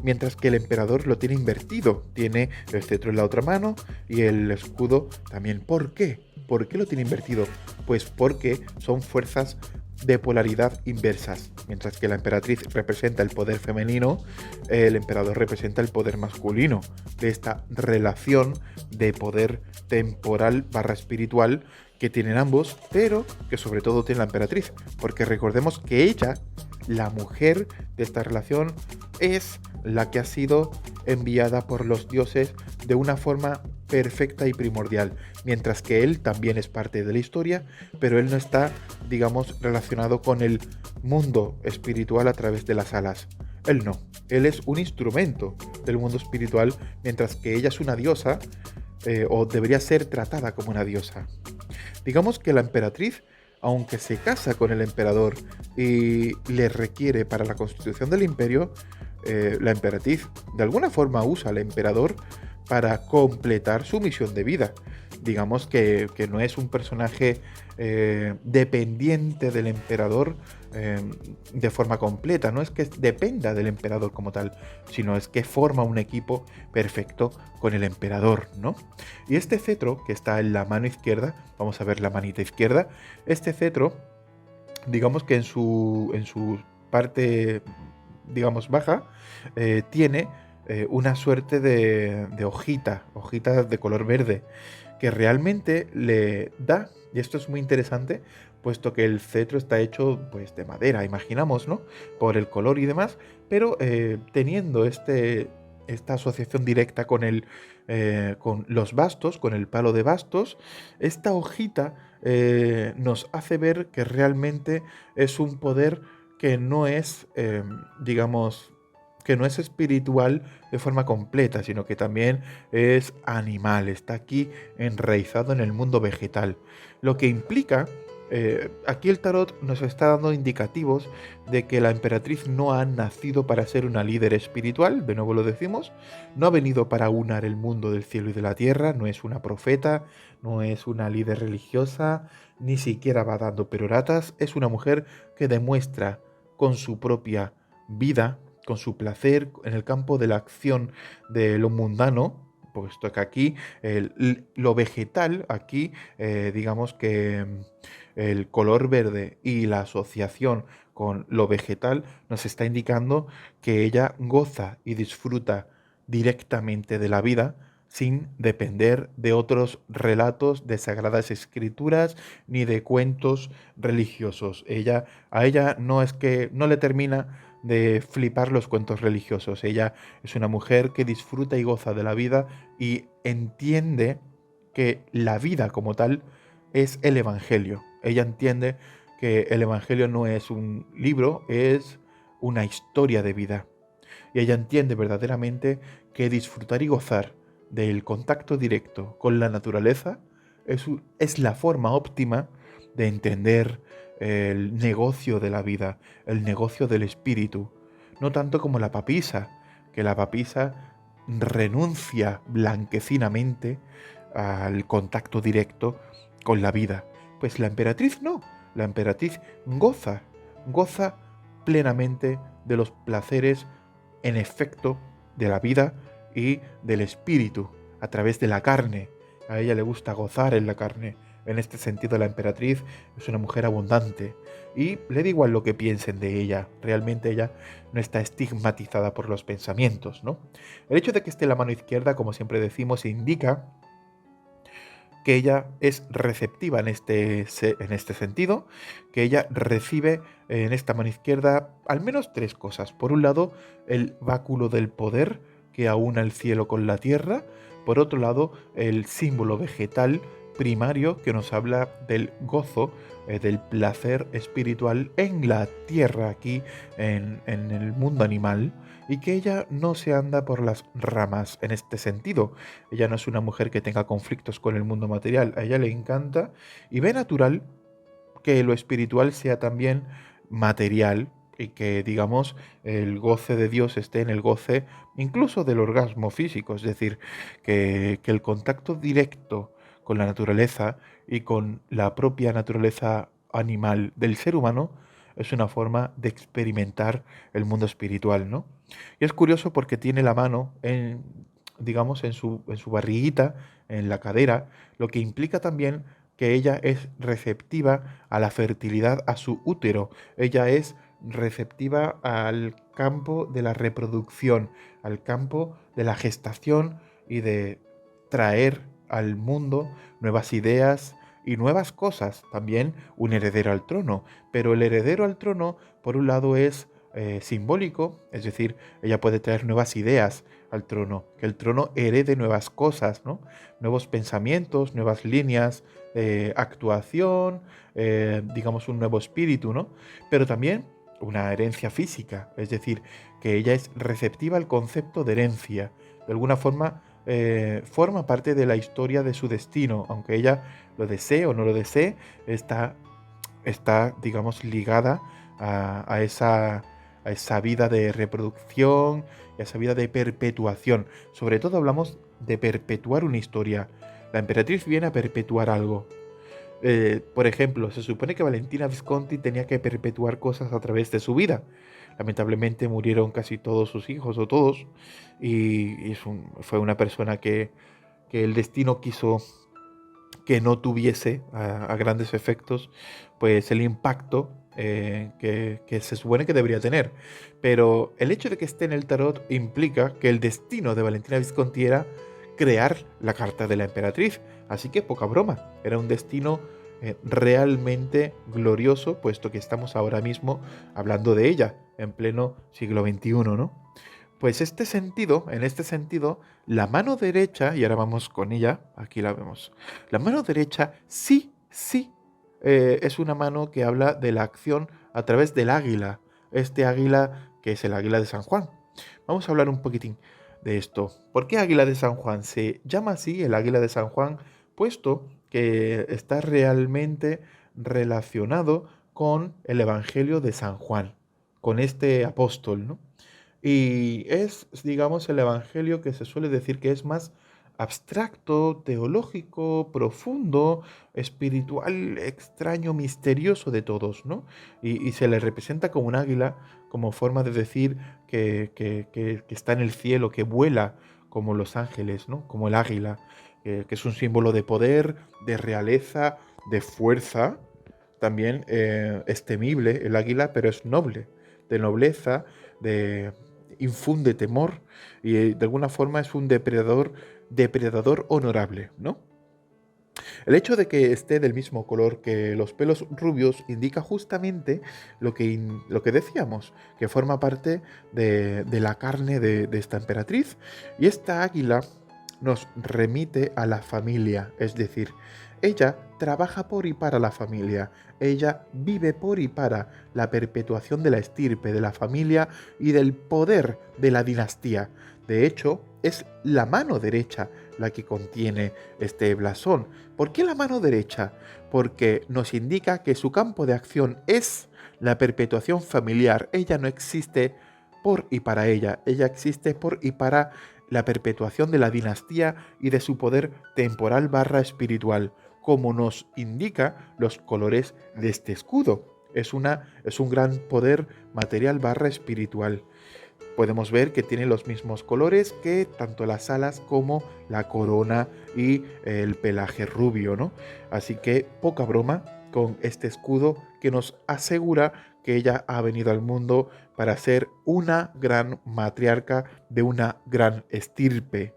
mientras que el emperador lo tiene invertido. Tiene el cetro en la otra mano y el escudo también. ¿Por qué? ¿Por qué lo tiene invertido? Pues porque son fuerzas de polaridad inversas. Mientras que la emperatriz representa el poder femenino, el emperador representa el poder masculino, de esta relación de poder temporal barra espiritual que tienen ambos, pero que sobre todo tiene la emperatriz, porque recordemos que ella, la mujer de esta relación, es la que ha sido enviada por los dioses de una forma perfecta y primordial, mientras que él también es parte de la historia, pero él no está, digamos, relacionado con el mundo espiritual a través de las alas. Él no, él es un instrumento del mundo espiritual, mientras que ella es una diosa, o debería ser tratada como una diosa. Digamos que la emperatriz, aunque se casa con el emperador y le requiere para la constitución del imperio, la emperatriz de alguna forma usa al emperador para completar su misión de vida. Digamos que no es un personaje dependiente del emperador de forma completa, no es que dependa del emperador como tal, sino es que forma un equipo perfecto con el emperador, ¿no? Y este cetro, que está en la mano izquierda, vamos a ver la manita izquierda, este cetro, digamos que en su parte, digamos, baja, tiene una suerte de hojita de color verde, que realmente le da, y esto es muy interesante, puesto que el cetro está hecho pues de madera, imaginamos, ¿no? Por el color y demás, pero teniendo esta asociación directa con los bastos, con el palo de bastos, esta hojita nos hace ver que realmente es un poder que no es, digamos, que no es espiritual de forma completa, sino que también es animal, está aquí enraizado en el mundo vegetal. Lo que implica, aquí el tarot nos está dando indicativos de que la emperatriz no ha nacido para ser una líder espiritual, de nuevo lo decimos, no ha venido para unar el mundo del cielo y de la tierra, no es una profeta, no es una líder religiosa, ni siquiera va dando peroratas, es una mujer que demuestra con su propia vida, con su placer en el campo de la acción de lo mundano, puesto que aquí lo vegetal, aquí digamos que el color verde y la asociación con lo vegetal nos está indicando que ella goza y disfruta directamente de la vida sin depender de otros relatos de sagradas escrituras ni de cuentos religiosos. A ella no es que no le termina de flipar los cuentos religiosos. Ella es una mujer que disfruta y goza de la vida y entiende que la vida como tal es el Evangelio. Ella entiende que el Evangelio no es un libro, es una historia de vida. Y ella entiende verdaderamente que disfrutar y gozar del contacto directo con la naturaleza es la forma óptima de entender el negocio de la vida, el negocio del espíritu, no tanto como la papisa, que la papisa renuncia blanquecinamente al contacto directo con la vida. Pues la emperatriz no, la emperatriz goza plenamente de los placeres en efecto de la vida y del espíritu a través de la carne. A ella le gusta gozar en la carne. En este sentido, la emperatriz es una mujer abundante y le da igual lo que piensen de ella. Realmente ella no está estigmatizada por los pensamientos, ¿no? El hecho de que esté en la mano izquierda, como siempre decimos, indica que ella es receptiva en este sentido, que ella recibe en esta mano izquierda al menos tres cosas. Por un lado, el báculo del poder que aúna el cielo con la tierra. Por otro lado, el símbolo vegetal primario que nos habla del gozo, del placer espiritual en la tierra, aquí en el mundo animal, y que ella no se anda por las ramas en este sentido. Ella no es una mujer que tenga conflictos con el mundo material, a ella le encanta y ve natural que lo espiritual sea también material y que, digamos, el goce de Dios esté en el goce incluso del orgasmo físico, es decir, que el contacto directo con la naturaleza y con la propia naturaleza animal del ser humano es una forma de experimentar el mundo espiritual, ¿no? Y es curioso porque tiene la mano en, digamos, en su barriguita, en la cadera, lo que implica también que ella es receptiva a la fertilidad, a su útero. Ella es receptiva al campo de la reproducción, al campo de la gestación y de traer al mundo nuevas ideas y nuevas cosas. También un heredero al trono. Pero el heredero al trono, por un lado, es simbólico, es decir, ella puede traer nuevas ideas al trono, que el trono herede nuevas cosas, ¿no? Nuevos pensamientos, nuevas líneas, actuación, digamos un nuevo espíritu, ¿no? Pero también una herencia física, es decir, que ella es receptiva al concepto de herencia. De alguna forma forma parte de la historia de su destino, aunque ella lo desee o no lo desee, está digamos, ligada a esa vida de reproducción y a esa vida de perpetuación. Sobre todo hablamos de perpetuar una historia. La emperatriz viene a perpetuar algo. Por ejemplo, se supone que Valentina Visconti tenía que perpetuar cosas a través de su vida. Lamentablemente murieron casi todos sus hijos o todos y fue una persona que el destino quiso que no tuviese a grandes efectos pues el impacto que se supone que debería tener. Pero el hecho de que esté en el tarot implica que el destino de Valentina Visconti era crear la carta de la emperatriz. Así que poca broma, era un destino realmente glorioso, puesto que estamos ahora mismo hablando de ella, en pleno siglo XXI, ¿no? Pues en este sentido, la mano derecha, y ahora vamos con ella, aquí la vemos, la mano derecha sí, es una mano que habla de la acción a través del águila, este águila que es el águila de San Juan. Vamos a hablar un poquitín de esto. ¿Por qué águila de San Juan? Se llama así el águila de San Juan, puesto que está realmente relacionado con el Evangelio de San Juan, con este apóstol, ¿no? Y es, digamos, el evangelio que se suele decir que es más abstracto, teológico, profundo, espiritual, extraño, misterioso de todos, ¿no? Y se le representa como un águila, como forma de decir que está en el cielo, que vuela como los ángeles, ¿no? Como el águila, que es un símbolo de poder, de realeza, de fuerza. También es temible el águila, pero es noble, de nobleza, de infunde temor y de alguna forma es un depredador honorable, ¿no? El hecho de que esté del mismo color que los pelos rubios indica justamente lo que decíamos, que forma parte de la carne de esta emperatriz. Y esta águila nos remite a la familia, es decir, ella trabaja por y para la familia, ella vive por y para la perpetuación de la estirpe, de la familia y del poder de la dinastía. De hecho, es la mano derecha la que contiene este blasón. ¿Por qué la mano derecha? Porque nos indica que su campo de acción es la perpetuación familiar. Ella no existe por y para ella, ella existe por y para la perpetuación de la dinastía y de su poder temporal barra espiritual, como nos indica los colores de este escudo. Es un gran poder material barra espiritual. Podemos ver que tiene los mismos colores que tanto las alas como la corona y el pelaje rubio, ¿no? Así que poca broma con este escudo que nos asegura que ella ha venido al mundo para ser una gran matriarca de una gran estirpe.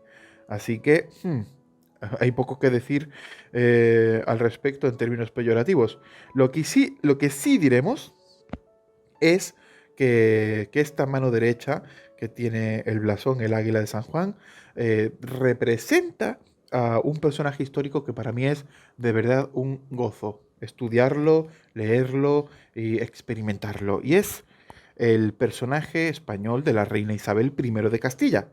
Así que Hay poco que decir al respecto en términos peyorativos. Lo que sí diremos es que esta mano derecha que tiene el blasón, el águila de San Juan, representa a un personaje histórico que para mí es de verdad un gozo estudiarlo, leerlo y experimentarlo. Y es el personaje español de la reina Isabel I de Castilla.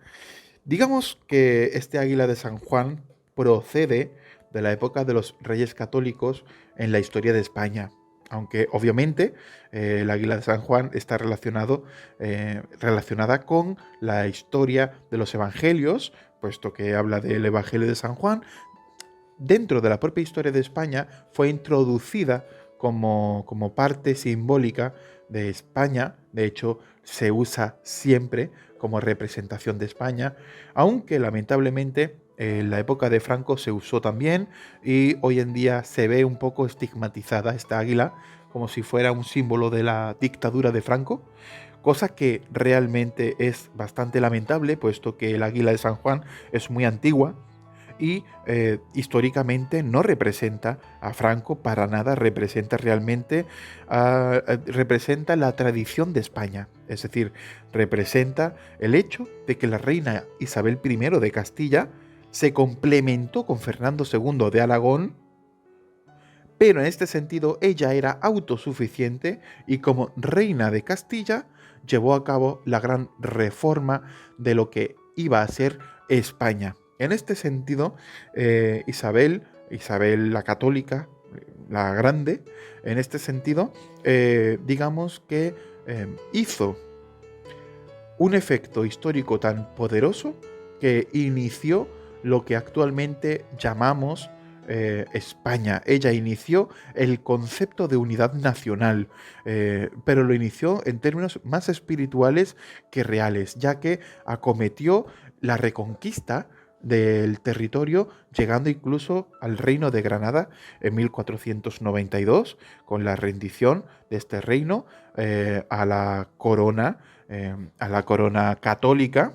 Digamos que este águila de San Juan procede de la época de los reyes católicos en la historia de España. Aunque obviamente el águila de San Juan está relacionada con la historia de los evangelios, puesto que habla del Evangelio de San Juan. Dentro de la propia historia de España fue introducida como parte simbólica de España. De hecho, se usa siempre como representación de España, aunque lamentablemente en la época de Franco se usó también y hoy en día se ve un poco estigmatizada esta águila como si fuera un símbolo de la dictadura de Franco, cosa que realmente es bastante lamentable, puesto que el águila de San Juan es muy antigua y históricamente no representa a Franco para nada, representa realmente representa la tradición de España, es decir, representa el hecho de que la reina Isabel I de Castilla se complementó con Fernando II de Aragón, pero en este sentido ella era autosuficiente y como reina de Castilla llevó a cabo la gran reforma de lo que iba a ser España. En este sentido, Isabel la católica, la grande, en este sentido, digamos que hizo un efecto histórico tan poderoso que inició lo que actualmente llamamos España. Ella inició el concepto de unidad nacional, pero lo inició en términos más espirituales que reales, ya que acometió la reconquista del territorio, llegando incluso al reino de Granada en 1492, con la rendición de este reino a la corona católica,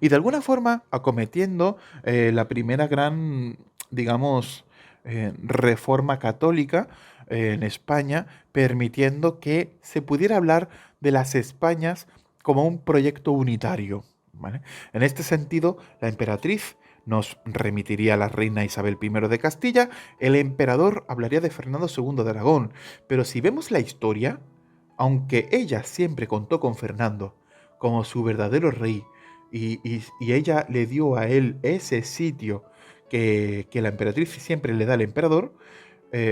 y de alguna forma acometiendo la primera gran, digamos, reforma católica en España, permitiendo que se pudiera hablar de las Españas como un proyecto unitario, ¿vale? En este sentido, la emperatriz nos remitiría a la reina Isabel I de Castilla, el emperador hablaría de Fernando II de Aragón, pero si vemos la historia, aunque ella siempre contó con Fernando como su verdadero rey, y ella le dio a él ese sitio que la emperatriz siempre le da al emperador,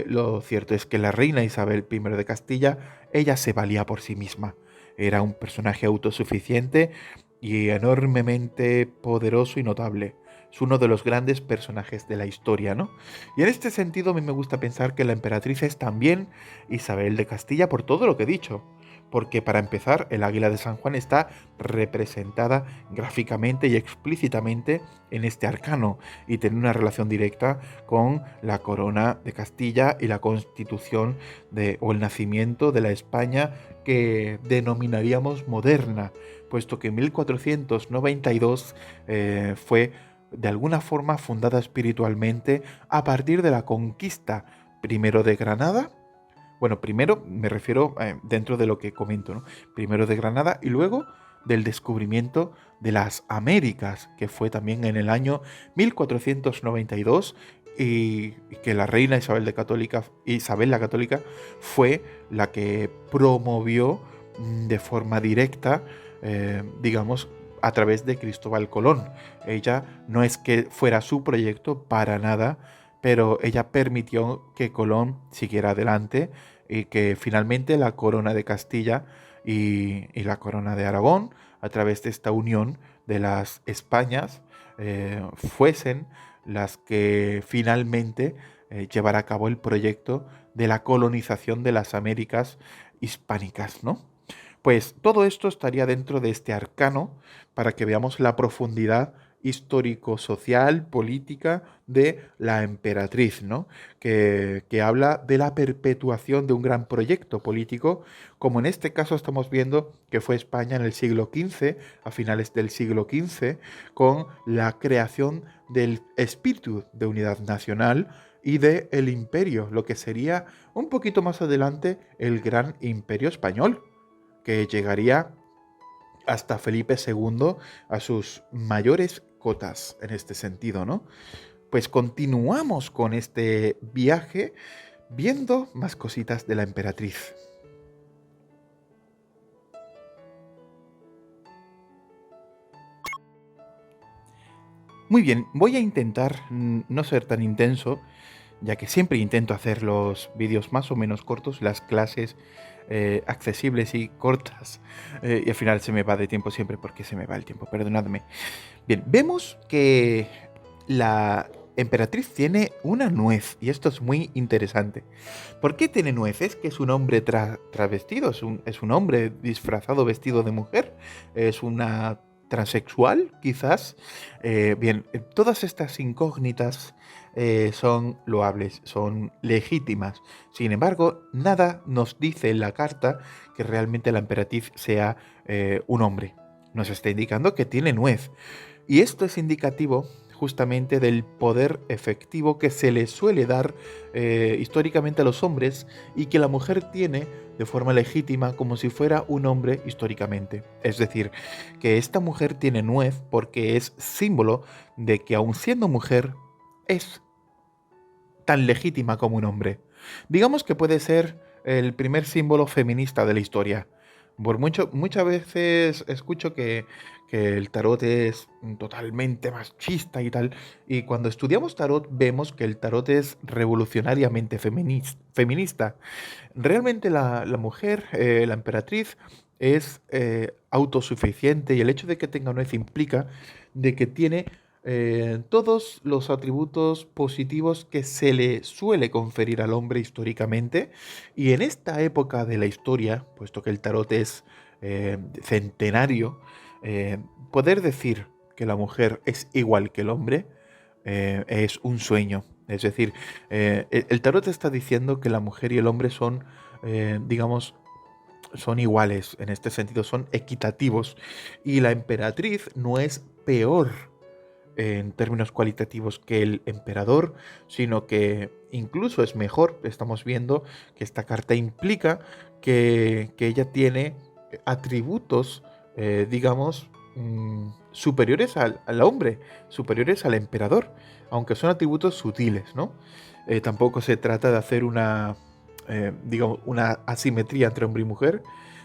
lo cierto es que la reina Isabel I de Castilla, ella se valía por sí misma. Era un personaje autosuficiente y enormemente poderoso y notable. Es uno de los grandes personajes de la historia, ¿no? Y en este sentido a mí me gusta pensar que la emperatriz es también Isabel de Castilla por todo lo que he dicho. Porque para empezar, el águila de San Juan está representada gráficamente y explícitamente en este arcano y tiene una relación directa con la corona de Castilla y la constitución o el nacimiento de la España que denominaríamos moderna, puesto que en 1492 fue de alguna forma fundada espiritualmente a partir de la conquista primero de Granada. Bueno, primero me refiero dentro de lo que comento, ¿no? Primero de Granada y luego del descubrimiento de las Américas, que fue también en el año 1492 y que la reina Isabel la Católica fue la que promovió de forma directa, digamos, a través de Cristóbal Colón. Ella no es que fuera su proyecto para nada, pero ella permitió que Colón siguiera adelante y que finalmente la corona de Castilla y la corona de Aragón, a través de esta unión de las Españas, fuesen las que finalmente llevara a cabo el proyecto de la colonización de las Américas hispánicas, ¿no? Pues todo esto estaría dentro de este arcano para que veamos la profundidad histórico-social, política de la emperatriz, ¿no? Que habla de la perpetuación de un gran proyecto político, como en este caso estamos viendo que fue España en el siglo XV, a finales del siglo XV, con la creación del espíritu de unidad nacional y de el imperio, lo que sería un poquito más adelante el gran imperio español, que llegaría hasta Felipe II a sus mayores cotas en este sentido, ¿no? Pues continuamos con este viaje viendo más cositas de la emperatriz. Muy bien, voy a intentar no ser tan intenso, ya que siempre intento hacer los vídeos más o menos cortos, las clases accesibles y cortas, y al final se me va de tiempo siempre porque se me va el tiempo, perdonadme. Bien, vemos que la emperatriz tiene una nuez, y esto es muy interesante. ¿Por qué tiene nueces? Que es un hombre travestido, es un hombre disfrazado vestido de mujer, es una transexual, quizás. Bien, todas estas incógnitas son loables, son legítimas. Sin embargo, nada nos dice en la carta que realmente la emperatriz sea un hombre. Nos está indicando que tiene nuez. Y esto es indicativo justamente del poder efectivo que se le suele dar históricamente a los hombres y que la mujer tiene de forma legítima como si fuera un hombre históricamente. Es decir, que esta mujer tiene nuez porque es símbolo de que aun siendo mujer es tan legítima como un hombre. Digamos que puede ser el primer símbolo feminista de la historia. Muchas veces escucho que el tarot es totalmente machista y tal, y cuando estudiamos tarot vemos que el tarot es revolucionariamente feminista. Realmente la mujer, la emperatriz, es autosuficiente y el hecho de que tenga nuez implica de que tiene todos los atributos positivos que se le suele conferir al hombre históricamente. Y en esta época de la historia, puesto que el tarot es centenario, eh, poder decir que la mujer es igual que el hombre es un sueño. Es decir, el tarot está diciendo que la mujer y el hombre son, digamos, son iguales, en este sentido son equitativos. Y la emperatriz no es peor en términos cualitativos que el emperador, sino que incluso es mejor. Estamos viendo que esta carta implica que ella tiene atributos, digamos, superiores al hombre, superiores al emperador, aunque son atributos sutiles, ¿no? Tampoco se trata de hacer digamos, una asimetría entre hombre y mujer.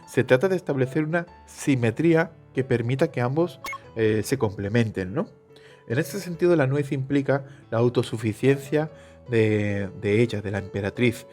Se trata de establecer una simetría que permita que ambos se complementen, ¿no? En este sentido, la nuez implica la autosuficiencia de ella, de la emperatriz.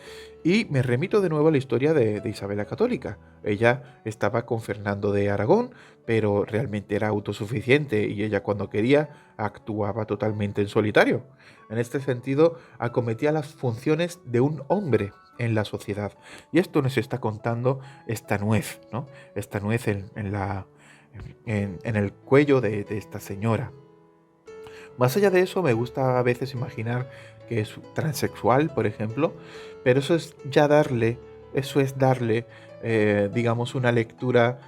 Y me remito de nuevo a la historia de Isabel la Católica. Ella estaba con Fernando de Aragón, pero realmente era autosuficiente y ella cuando quería actuaba totalmente en solitario. En este sentido, acometía las funciones de un hombre en la sociedad. Y esto nos está contando esta nuez, ¿no? Esta nuez en el cuello de esta señora. Más allá de eso, me gusta a veces imaginar que es transexual, por ejemplo, pero eso es darle, digamos, una lectura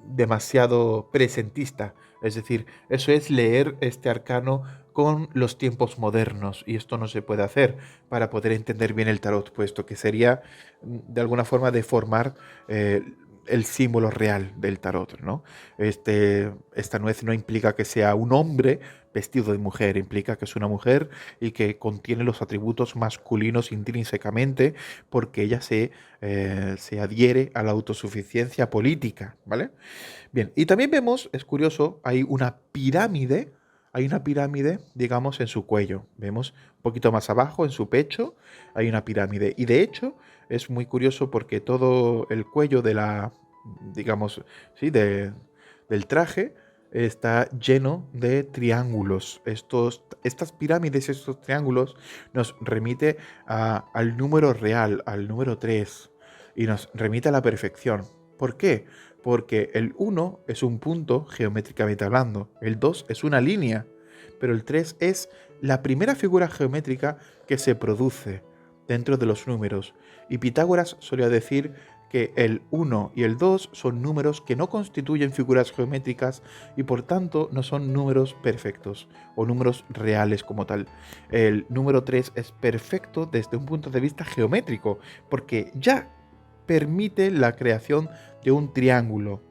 demasiado presentista. Es decir, eso es leer este arcano con los tiempos modernos y esto no se puede hacer para poder entender bien el tarot, puesto que sería de alguna forma deformar el símbolo real del tarot, ¿no? Esta nuez no implica que sea un hombre vestido de mujer, implica que es una mujer y que contiene los atributos masculinos intrínsecamente porque ella se adhiere a la autosuficiencia política, ¿vale? Bien, y también vemos, es curioso, hay una pirámide, digamos, en su cuello. Vemos un poquito más abajo, en su pecho, hay una pirámide. Y de hecho, es muy curioso porque todo el cuello digamos, sí, del traje está lleno de triángulos. Estas pirámides, estos triángulos, nos remite al número real, al número 3 y nos remite a la perfección. ¿Por qué? porque el 1 es un punto geométricamente hablando, el 2 es una línea, pero el 3 es la primera figura geométrica que se produce dentro de los números. Y Pitágoras solía decir que el 1 y el 2 son números que no constituyen figuras geométricas y por tanto no son números perfectos o números reales como tal. El número 3 es perfecto desde un punto de vista geométrico porque ya permite la creación de un triángulo.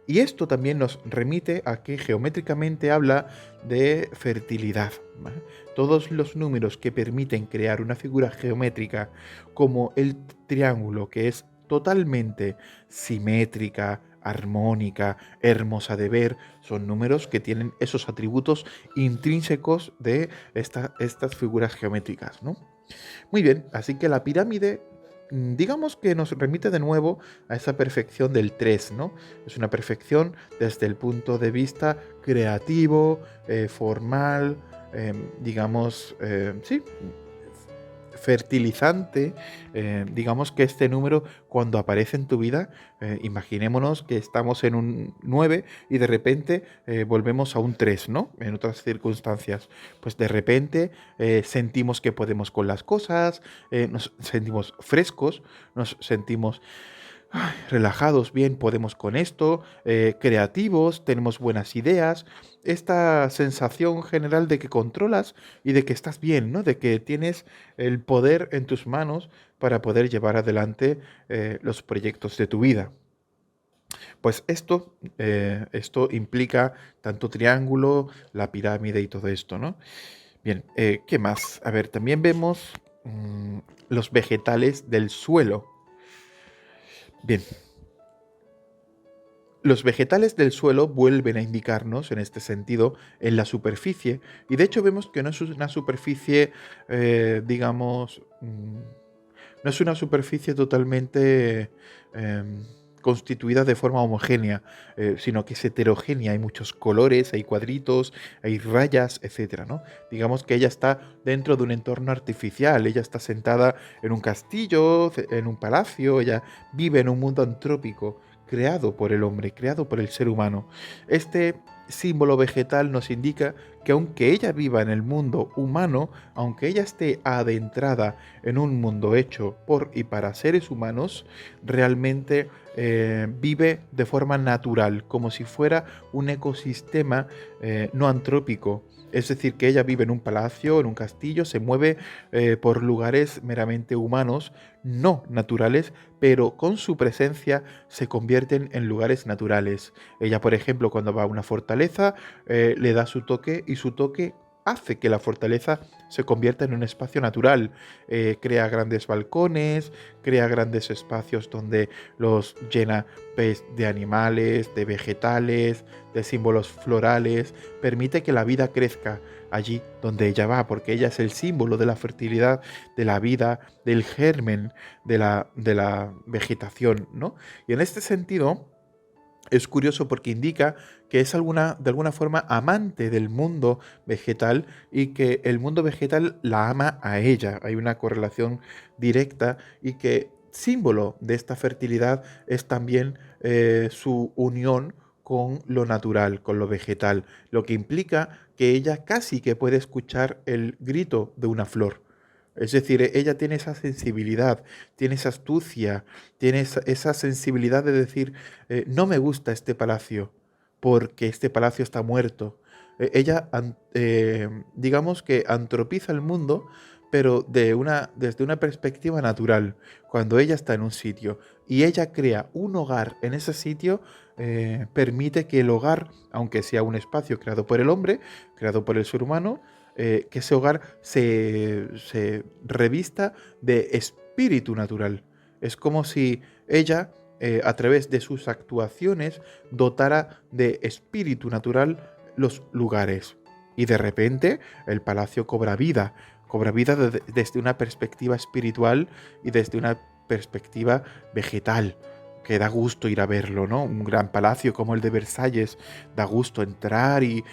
Y esto también nos remite a que geométricamente habla de fertilidad, ¿vale? Todos los números que permiten crear una figura geométrica como el triángulo, que es totalmente simétrica, armónica, hermosa de ver, son números que tienen esos atributos intrínsecos de estas figuras geométricas, ¿no? Muy bien, así que la pirámide, digamos que nos remite de nuevo a esa perfección del 3, ¿no? Es una perfección desde el punto de vista creativo, formal, digamos, sí, fertilizante. Digamos que este número, cuando aparece en tu vida, imaginémonos que estamos en un 9 y de repente volvemos a un 3, ¿no? En otras circunstancias. Pues de repente sentimos que podemos con las cosas, nos sentimos frescos, nos sentimos relajados, bien, podemos con esto, creativos, tenemos buenas ideas, esta sensación general de que controlas y de que estás bien, ¿no? De que tienes el poder en tus manos para poder llevar adelante los proyectos de tu vida. Pues esto implica tanto triángulo, la pirámide y todo esto, ¿no? Bien, ¿qué más? A ver, también vemos los vegetales del suelo. Bien, los vegetales del suelo vuelven a indicarnos, en este sentido, en la superficie, y de hecho vemos que no es una superficie, digamos, no es una superficie totalmente constituida de forma homogénea, sino que es heterogénea, hay muchos colores, hay cuadritos, hay rayas, etcétera, ¿no? Digamos que ella está dentro de un entorno artificial, ella está sentada en un castillo, en un palacio, ella vive en un mundo antrópico, creado por el hombre, creado por el ser humano. Este símbolo vegetal nos indica que aunque ella viva en el mundo humano, aunque ella esté adentrada en un mundo hecho por y para seres humanos, realmente vive de forma natural, como si fuera un ecosistema no antrópico. Es decir, que ella vive en un palacio, en un castillo, se mueve por lugares meramente humanos, no naturales, pero con su presencia se convierten en lugares naturales. Ella, por ejemplo, cuando va a una fortaleza, le da su toque y su toque hace que la fortaleza se convierta en un espacio natural. Crea grandes balcones, crea grandes espacios donde los llena pues, de animales, de vegetales, de símbolos florales, permite que la vida crezca allí donde ella va, porque ella es el símbolo de la fertilidad, de la vida, del germen, de la vegetación, ¿no? Y en este sentido, es curioso porque indica que es de alguna forma amante del mundo vegetal y que el mundo vegetal la ama a ella. Hay una correlación directa y que símbolo de esta fertilidad es también su unión con lo natural, con lo vegetal, lo que implica que ella casi que puede escuchar el grito de una flor. Es decir, ella tiene esa sensibilidad, tiene esa astucia, tiene esa sensibilidad de decir, no me gusta este palacio, porque este palacio está muerto. Ella, digamos que antropiza el mundo, pero desde una perspectiva natural. Cuando ella está en un sitio y ella crea un hogar en ese sitio, permite que el hogar, aunque sea un espacio creado por el hombre, creado por el ser humano, que ese hogar se revista de espíritu natural. Es como si ella, a través de sus actuaciones, dotara de espíritu natural los lugares. Y de repente el palacio cobra vida desde una perspectiva espiritual y desde una perspectiva vegetal, que da gusto ir a verlo, ¿no? Un gran palacio como el de Versalles, da gusto entrar y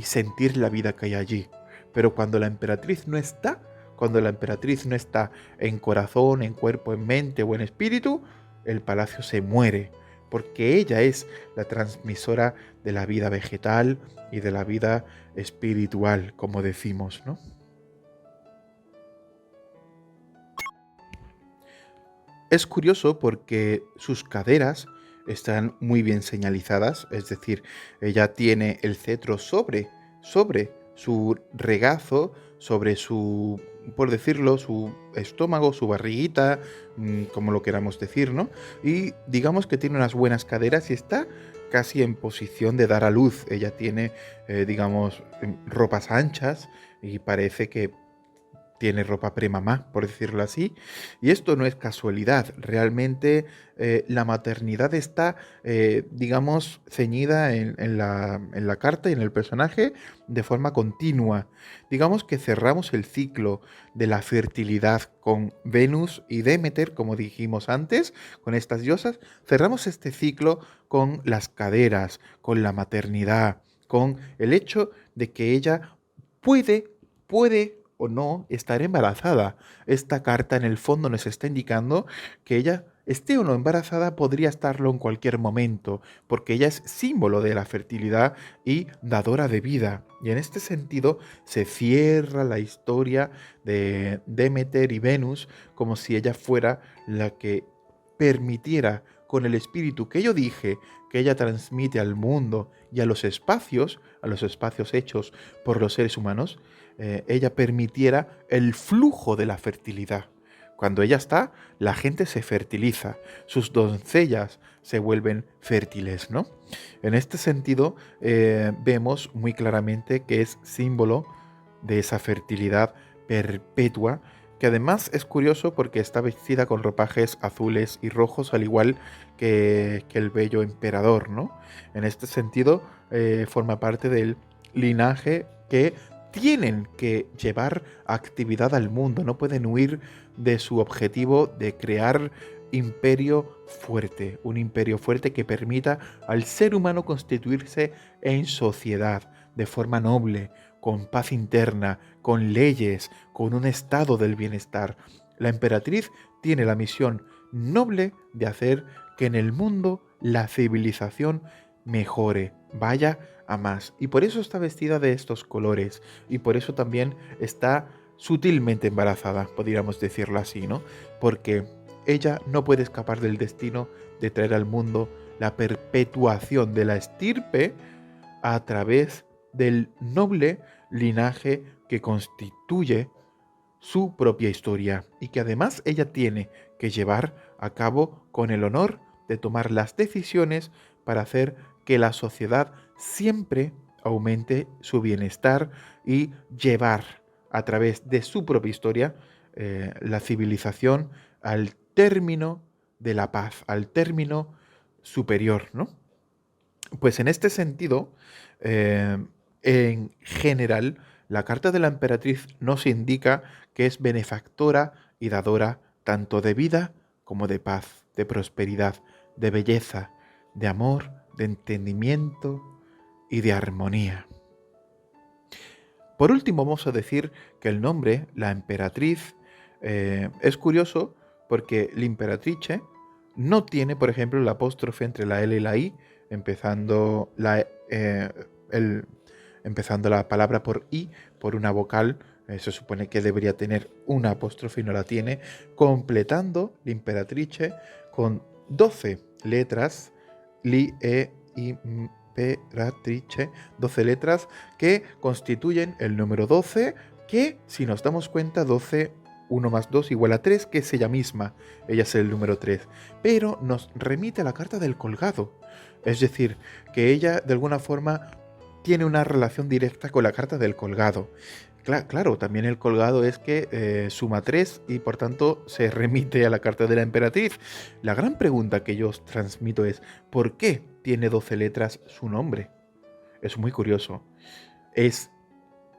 sentir la vida que hay allí. Pero cuando la emperatriz no está, cuando la emperatriz no está en corazón, en cuerpo, en mente o en espíritu, el palacio se muere, porque ella es la transmisora de la vida vegetal y de la vida espiritual, como decimos, ¿no? Es curioso porque sus caderas están muy bien señalizadas, es decir, ella tiene el cetro sobre su regazo, sobre su, por decirlo, su estómago, su barriguita, como lo queramos decir, ¿no? Y digamos que tiene unas buenas caderas y está casi en posición de dar a luz. Ella tiene, digamos, ropas anchas y parece que tiene ropa premamá, por decirlo así. Y esto no es casualidad. Realmente la maternidad está, digamos, ceñida en la carta y en el personaje de forma continua. Digamos que cerramos el ciclo de la fertilidad con Venus y Demeter, como dijimos antes, con estas diosas. Cerramos este ciclo con las caderas, con la maternidad, con el hecho de que ella puede o no estar embarazada. Esta carta en el fondo nos está indicando que ella, esté o no embarazada, podría estarlo en cualquier momento, porque ella es símbolo de la fertilidad y dadora de vida. Y en este sentido se cierra la historia de Demeter y Venus como si ella fuera la que permitiera con el espíritu que yo dije que ella transmite al mundo y a los espacios hechos por los seres humanos, ella permitiera el flujo de la fertilidad. Cuando ella está, la gente se fertiliza, sus doncellas se vuelven fértiles, ¿no? En este sentido, vemos muy claramente que es símbolo de esa fertilidad perpetua, que además es curioso porque está vestida con ropajes azules y rojos, al igual que el bello emperador, ¿no? En este sentido, forma parte del linaje que tienen que llevar actividad al mundo, no pueden huir de su objetivo de crear un imperio fuerte que permita al ser humano constituirse en sociedad, de forma noble, con paz interna, con leyes, con un estado del bienestar. La emperatriz tiene la misión noble de hacer que en el mundo la civilización mejore, vaya a más. Y por eso está vestida de estos colores. Y por eso también está sutilmente embarazada, podríamos decirlo así, ¿no? Porque ella no puede escapar del destino de traer al mundo la perpetuación de la estirpe a través del noble linaje que constituye su propia historia y que además ella tiene que llevar a cabo con el honor de tomar las decisiones para hacer que la sociedad siempre aumente su bienestar y llevar a través de su propia historia la civilización al término de la paz, al término superior, ¿no? Pues en este sentido, eh, en general, la carta de la emperatriz nos indica que es benefactora y dadora tanto de vida como de paz, de prosperidad, de belleza, de amor, de entendimiento y de armonía. Por último, vamos a decir que el nombre, la emperatriz, es curioso porque l'imperatrice no tiene, por ejemplo, el apóstrofe entre la L y la I, empezando el- empezando la palabra por I, por una vocal. Se supone que debería tener una apóstrofe y no la tiene, completando l'imperatrice con 12 letras, li, e, i, imperatrice, 12 letras que constituyen el número 12, que si nos damos cuenta, 12, 1 más 2 igual a 3, que es ella misma, ella es el número 3, pero nos remite a la carta del colgado, es decir, que ella de alguna forma tiene una relación directa con la carta del colgado. Claro, también el colgado es que suma 3 y por tanto se remite a la carta de la emperatriz. La gran pregunta que yo os transmito es, ¿por qué tiene 12 letras su nombre? Es muy curioso. Es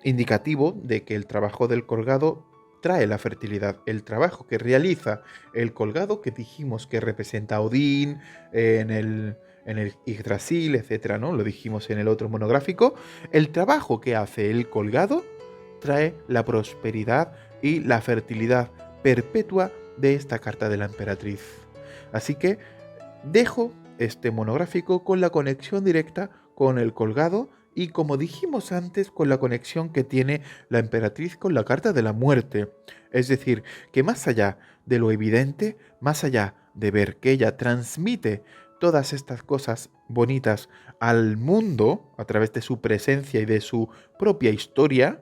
indicativo de que el trabajo del colgado trae la fertilidad. El trabajo que realiza el colgado, que dijimos que representa a Odín en el Yggdrasil, etcétera, ¿no? Lo dijimos en el otro monográfico. El trabajo que hace el colgado trae la prosperidad y la fertilidad perpetua de esta carta de la emperatriz. Así que dejo este monográfico con la conexión directa con el colgado y, como dijimos antes, con la conexión que tiene la emperatriz con la carta de la muerte. Es decir, que más allá de lo evidente, más allá de ver que ella transmite todas estas cosas bonitas al mundo a través de su presencia y de su propia historia,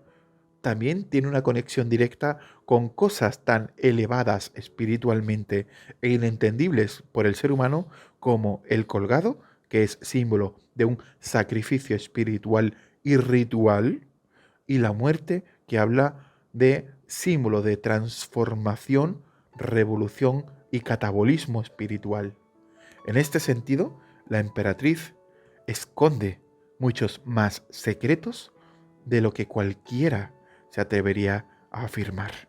también tiene una conexión directa con cosas tan elevadas espiritualmente e inentendibles por el ser humano como el colgado, que es símbolo de un sacrificio espiritual y ritual, y la muerte, que habla de símbolo de transformación, revolución y catabolismo espiritual. En este sentido, la emperatriz esconde muchos más secretos de lo que cualquiera se atrevería a afirmar.